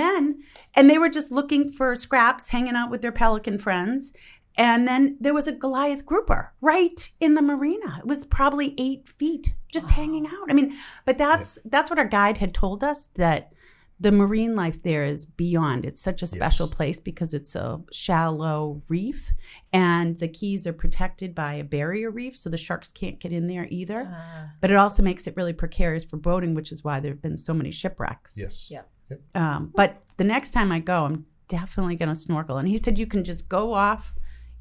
they were just looking for scraps, hanging out with their pelican friends. And then there was a Goliath grouper right in the marina. It was probably 8 feet just hanging out. I mean, but that's what our guide had told us, that the marine life there is beyond. It's such a special place because it's a shallow reef, and the keys are protected by a barrier reef, so the sharks can't get in there either. But it also makes it really precarious for boating, which is why there have been so many shipwrecks. Yes. Yeah. But the next time I go, I'm definitely going to snorkel. And he said you can just go off.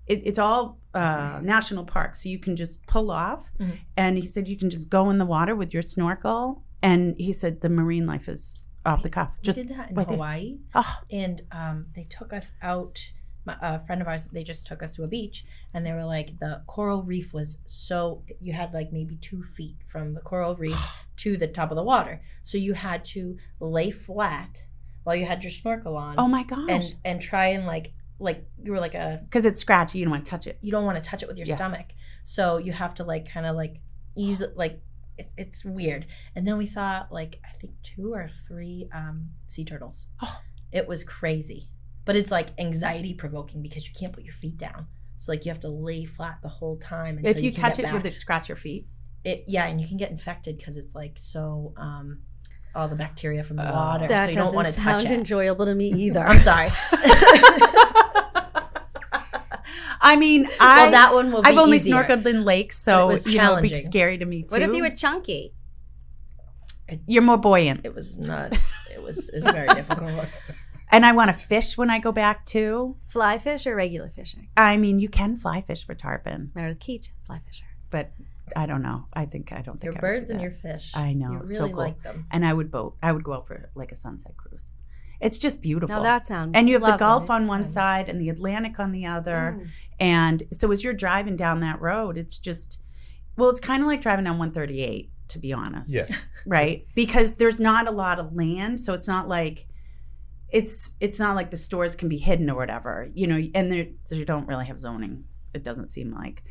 It's all national park, so you can just pull off. Mm-hmm. And he said you can just go in the water with your snorkel. And he said the marine life is off the cuff. We did that in right there. Hawaii, Oh. and they took us out a friend of ours, they just took us to a beach, and they were like, the coral reef was so, you had like maybe 2 feet from the coral reef to the top of the water. So you had to lay flat while you had your snorkel on. Oh my gosh. And try and like you were like because it's scratchy, you don't want to touch it. You don't want to touch it with your stomach. So you have to like kind of like ease it, like it's weird. And then we saw like I think 2 or 3 sea turtles. Oh. It was crazy. But it's like anxiety provoking because you can't put your feet down. So like you have to lay flat the whole time. If you touch it, would it scratch your feet? And you can get infected because it's like so all the bacteria from the water. That so you don't want to doesn't touch sound it. enjoyable to me either. I'm sorry. I mean, well, that one will be I've only easier. snorkeled in lakes, so it was it'd be challenging. scary to me too. What if you were chunky? You're more buoyant. It was not. It was very difficult. And I want to fish when I go back too. Fly fish or regular fishing? I mean, you can fly fish for tarpon, Meredith Keach, fly fisher. but I don't know. I don't think Your I would do birds and that. your fish. I know, You really so cool. like them. And I would go out for like a sunset cruise. It's just beautiful. Now that sounds And you have the lovely. Gulf on one side and the Atlantic on the other. And so as you're driving down that road, it's just, well, it's kind of like driving down 138, to be honest. Yeah. Right? Because there's not a lot of land. So it's not like, it's not like the stores can be hidden or whatever, you know, and they don't really have zoning. It doesn't seem like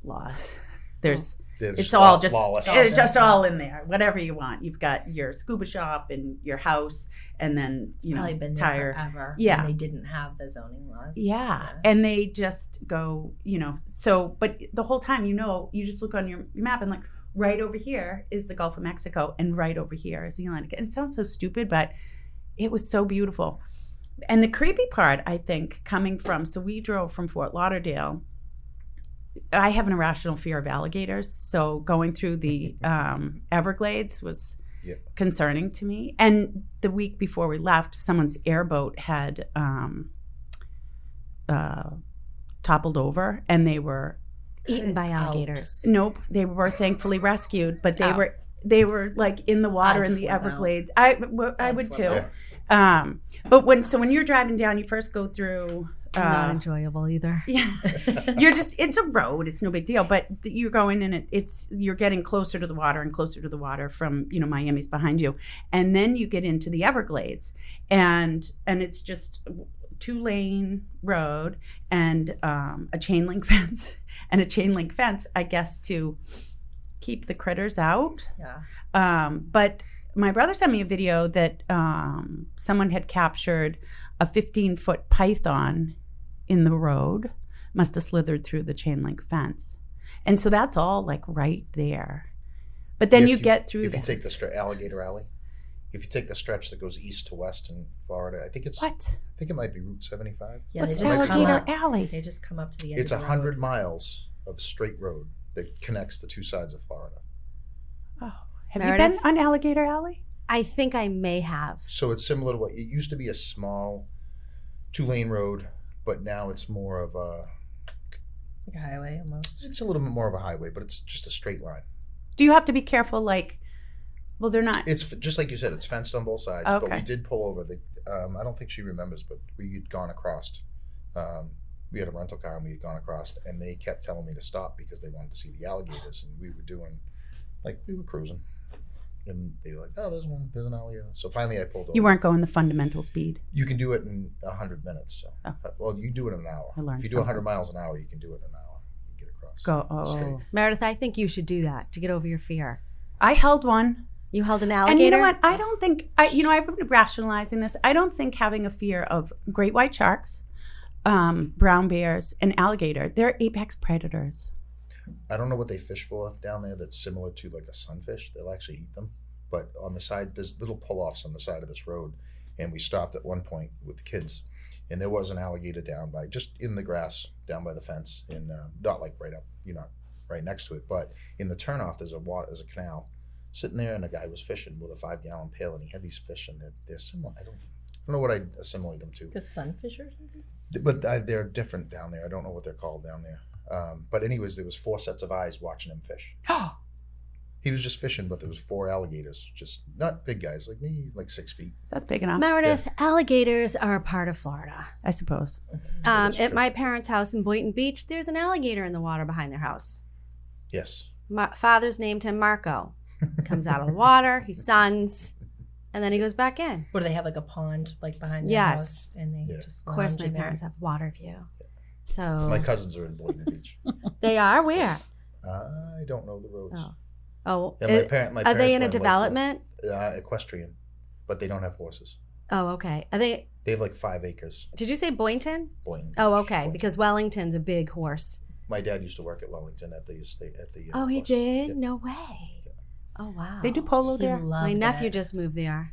laws. It's all just lawless. it's just all in there. Whatever you want. You've got your scuba shop and your house, and then Probably been there tire. forever. Yeah. And they didn't have the zoning laws. Yeah, and they just go, So, but the whole time, you just look on your map and like right over here is the Gulf of Mexico, and right over here is the Atlantic. And it sounds so stupid, but it was so beautiful. And the creepy part, I think, coming from, so we drove from Fort Lauderdale. I have an irrational fear of alligators, so going through the Everglades was concerning to me. And the week before we left, someone's airboat had toppled over, and they were Eaten by alligators. Nope, they were thankfully rescued, but they were like in the water in the Everglades. I would too. But when you're driving down, you first go through. Not enjoyable either. Yeah, it's a road. It's no big deal. But you're going and you're getting closer to the water and closer to the water from Miami's behind you, and then you get into the Everglades, and it's just 2-lane road and a chain link fence and a chain link fence, I guess, to keep the critters out. Yeah. But my brother sent me a video that someone had captured a 15-foot python in the road, must have slithered through the chain link fence. And so that's all like right there. But then you get through If you take the Alligator Alley, if you take the stretch that goes east to west in Florida, I think it might be Route 75. Yeah, What's they just come Alligator up. Alley? They just come up to the edge It's of the 100 road. miles of straight road that connects the two sides of Florida. Oh, have Meredith? you been on Alligator Alley? I think I may have. So it's similar to what it used to be, a small 2-lane road, but now it's more of Like a highway almost. it's a little bit more of a highway, but it's just a straight line. Do you have to be careful? Well, they're not. It's just like you said, it's fenced on both sides. Okay. But we did pull over. I don't think she remembers, but we had gone across. We had a rental car and we had gone across, and they kept telling me to stop because they wanted to see the alligators, and we were cruising. And they were like, "Oh, there's an alligator." So finally, I pulled over. You weren't going the fundamental speed. You can do it in 100 minutes. So, Oh. well, you do it in an hour. I learned If you do 100 miles an hour, you can do it in an hour. You get across. Go. Meredith, I think you should do that to get over your fear. I held one. You held an alligator? And you know what? I don't think, I've been rationalizing this. I don't think having a fear of great white sharks, brown bears, and alligator, they're apex predators. I don't know what they fish for down there that's similar to like a sunfish. They'll actually eat them. But on the side, there's little pull-offs on the side of this road. And we stopped at one point with the kids. And there was an alligator just in the grass, down by the fence. And not like right up, you're not right next to it. But in the turnoff, there's a canal. Sitting there, and a guy was fishing with a 5-gallon pail. And he had these fish, and they're similar. I don't know what I assimilate them to. The sunfish or something? But they're different down there. I don't know what they're called down there. But anyways, there was 4 sets of eyes watching him fish. He was just fishing, but there was 4 alligators, just not big guys like me, like 6 feet. That's big enough. Meredith, alligators are a part of Florida. I suppose. That's At true. my parents' house in Boynton Beach, there's an alligator in the water behind their house. Yes. My father's named him Marco. Comes out of the water, he suns, and then he goes back in. What do they have, like a pond like behind their Yes. house? And they Yeah. just Of course, lounge my in there? parents have water view. So My cousins are in Boynton Beach. they are where? I don't know the roads. Oh, Yeah, it- my are parents they in were a development? Equestrian, but they don't have horses. Oh, okay. Are they? They have like 5 acres. Did you say Boynton? Boynton Oh, Beach. okay. Boynton. Because Wellington's a big horse. My dad used to work at Wellington at the estate at the. Oh, he horse. did? Yeah. No way. Oh, wow. They do polo He there. loved My nephew it. just moved there.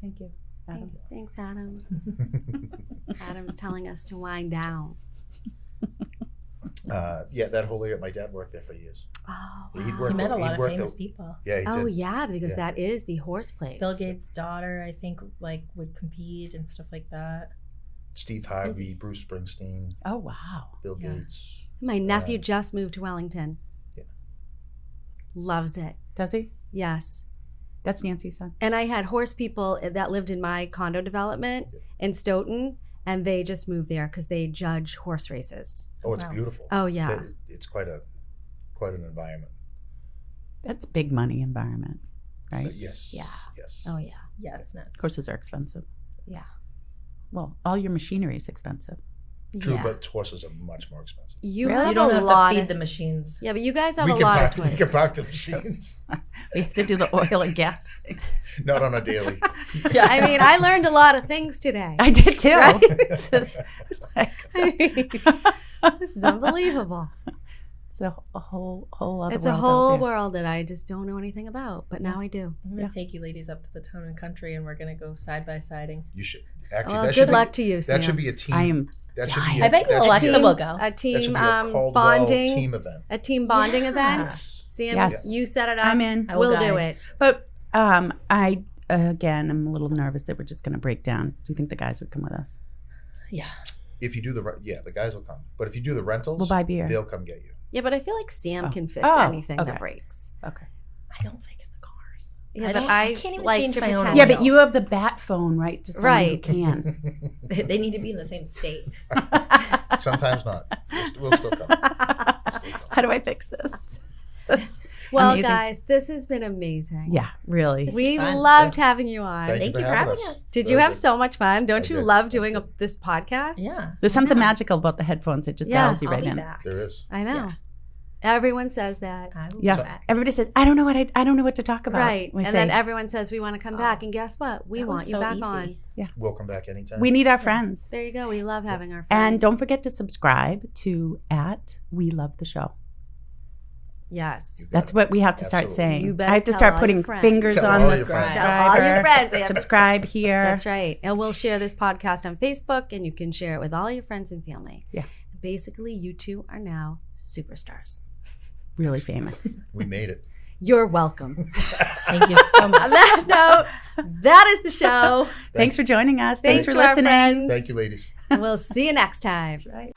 Thank you, Adam. Thanks, Adam. Adam's telling us to wind down. Yeah, that whole area. My dad worked there for years. Oh, He'd wow. work He met a He'd lot of worked famous out- people. Yeah, he Oh, did. yeah, because Yeah. that is the horse place. Bill Gates' daughter, I think, like would compete and stuff like that. Steve Harvey, Bruce Springsteen, Oh, wow. Bill Yeah. Gates. My nephew just moved to Wellington. Yeah. Loves it. Does he? Yes. That's Nancy's son. And I had horse people that lived in my condo development in Stoughton, and they just moved there because they judge horse races. Oh, it's Wow. beautiful. Oh, yeah. It's quite an environment. That's big money environment, right? Yes. Yeah. Yes. Oh, yeah. Yeah, it's nuts. Horses are expensive. Yeah. Well, all your machinery is expensive. True, Yeah. but horses are much more expensive. You Really? have You don't a have lot to feed of, the machines. yeah, but you guys have we a can lot park, of we toys. can park the machines. We have to do the oil and gas thing. Not on a daily. I mean, I learned a lot of things today. I did too. Right? This is like, This is unbelievable. it's a whole other It's a world out whole there. world that I just don't know anything about, but now I do. I'm gonna Yeah. take you ladies up to the town and country, and we're gonna go side by siding. You should actually. Well, that should good luck to you, That Sam. should be a team. I am That should be. dying. A, I bet you that should Alexa be a- will go. A That team should be a Caldwell bonding, team event. a team bonding Yeah. event. Sam, Yes. you set it up. I'm in. I will We'll do guide. it. But I again, I'm a little nervous that we're just going to break down. Do you think the guys would come with us? Yeah. If you do the guys will come. But if you do the rentals, We'll buy beer. they'll come get you. Yeah, but I feel like Sam Oh. can fix Oh, anything okay. that breaks. Okay. I don't fix the cars. Yeah, I but don't- I can't even like change to my own pretend. Yeah, oil. but you have the bat phone, right? To someone Right. who can. They need to be in the same state. Sometimes not. We'll still come. How do I fix this? That's Well, amazing. guys, this has been amazing. Yeah, really. We fun. loved having you on. Thank Thank you for having us. Did you have so much fun? Don't I you did. love I doing did. this podcast? Yeah. There's something Yeah. magical about the headphones. It just Yeah, dials you I'll right be in. back. There is. I know. Yeah. Everyone says that. I will Yeah. be back. Everybody says, I don't know I don't know what to talk about. Right. We And say, then everyone says we want to come back. And guess what? We That was want you so back easy. on. We'll come back anytime. we need our friends. There you go. We love having our friends. And don't forget to subscribe to @We Love the Show. yes. You got That's it. what we have to start Absolutely. saying. You better I have to tell start all putting your friends. fingers Tell on all the your friends. Tell all your subscriber. friends. Yeah. Subscribe here. That's right. And we'll share this podcast on Facebook and you can share it with all your friends and family. Yeah. Basically, you two are now superstars. Really famous. We made it. You're welcome. Thank you so much. On that note, that is the show. Thanks for joining us. Thanks for to our listening. friends. Thank you, ladies. And we'll see you next time. Right.